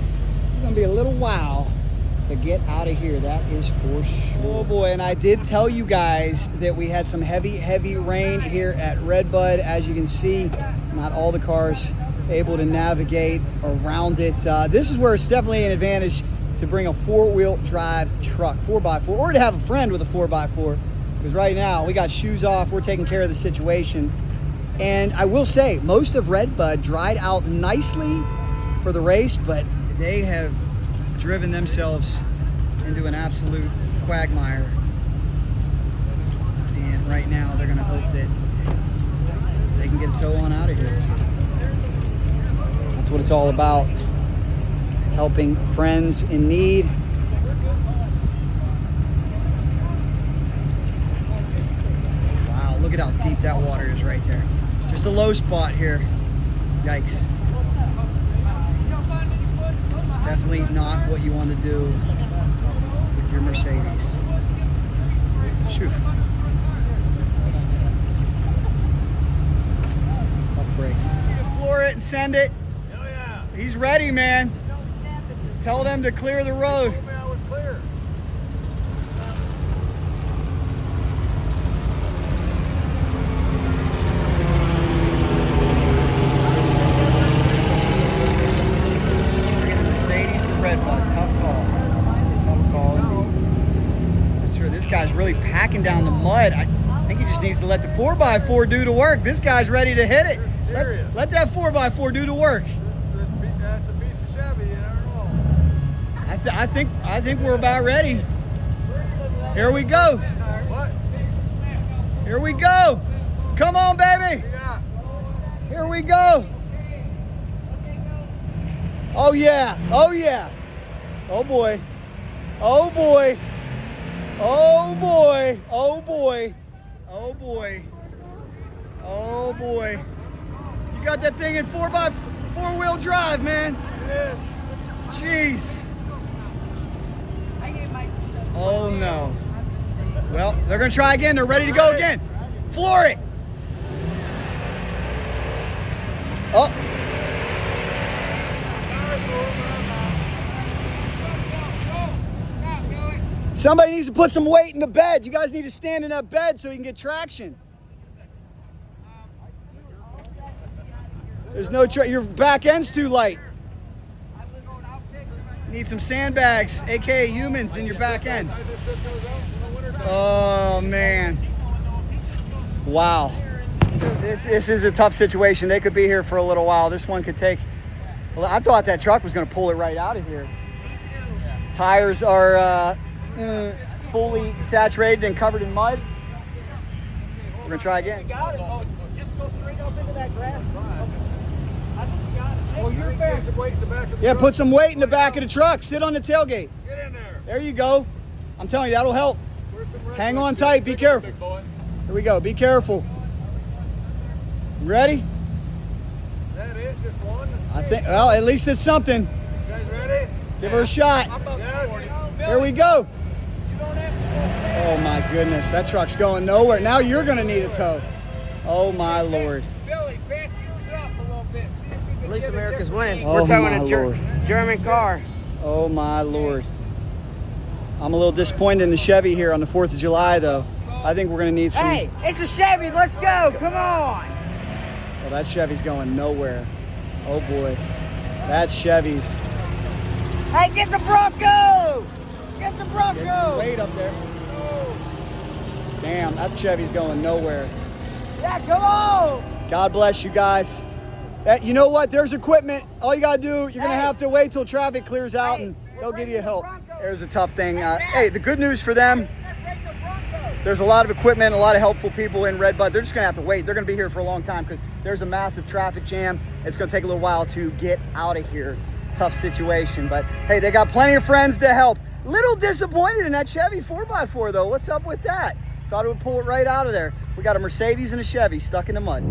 a little while to get out of here. That is for sure. Oh boy, and I did tell you guys that we had some heavy rain here at Redbud. As you can see, not all the cars able to navigate around it. This is where it's definitely an advantage to bring a four-wheel drive truck, 4x4, or to have a friend with a 4x4, because right now we got shoes off, we're taking care of the situation. And I will say, most of Redbud dried out nicely for the race, but they have driven themselves into an absolute quagmire. And right now they're gonna hope that they can get a tow on out of here. That's what it's all about. Helping friends in need. Wow, look at how deep that water is right there. Just a low spot here. Yikes. Definitely not what you want to do with your Mercedes. Shoo. Tough break. Floor it and send it. He's ready, man. Tell them to clear the road. I was clear. Mercedes to Redbud. Tough call. Tough call. I'm sure this guy's really packing down the mud. I think he just needs to let the 4x4 do the work. This guy's ready to hit it. Let that 4x4 do the work. That's a piece of Chevy, you never know. I think we're about ready. Here we go. What? Here we go. Come on, baby. Here we go. Oh yeah. Oh yeah. Oh boy. Oh boy. Oh boy. Oh boy. Oh boy. Oh boy. You got that thing in 4x4 drive, man. Jeez. Oh no. Well, they're gonna try again. They're ready to go again. Floor it. Oh. Somebody needs to put some weight in the bed. You guys need to stand in that bed so you can get traction. There's no your back end's too light. You need some sandbags, aka humans, in your back end. Oh man. Wow. This is a tough situation. They could be here for a little while. This one could take. Well, I thought that truck was going to pull it right out of here. Tires are fully saturated and covered in mud. We're going to try again. Got it. Oh, just go straight up into that grass. I think you got it. Oh, you're back. Yeah, put some weight in the back of the truck. Sit on the tailgate. Get in there. There you go. I'm telling you, that'll help. Hang on tight. Be careful. Here we go. Be careful. Ready? Is that it? Just one? I think, well, at least it's something. You guys ready? Give her a shot. Yes. Here we go. Oh my goodness, that truck's going nowhere. Now you're gonna need a tow. Oh my Lord. Billy, back yours up a little bit. See if we can At least get America's winning. Oh We're towing my a Lord. German car. Oh my Lord. I'm a little disappointed in the Chevy here on the 4th of July though. I think we're gonna need some. Hey, it's a Chevy. Let's go. Come on. Oh, that Chevy's going nowhere. Oh boy. That Chevy's. Hey, get the Bronco. Get the Bronco. Get some weight up there. Damn, that Chevy's going nowhere. Yeah, come on. God bless you guys. You know what? There's equipment. All you got to do, you're going to have to wait till traffic clears out and they'll give you help. There's a tough thing. Hey, the good news for them, there's a lot of equipment, a lot of helpful people in Redbud. They're just going to have to wait. They're going to be here for a long time because there's a massive traffic jam. It's going to take a little while to get out of here. Tough situation, but hey, they got plenty of friends to help. Little disappointed in that Chevy 4x4 though. What's up with that? Thought it would pull it right out of there. We got a Mercedes and a Chevy stuck in the mud.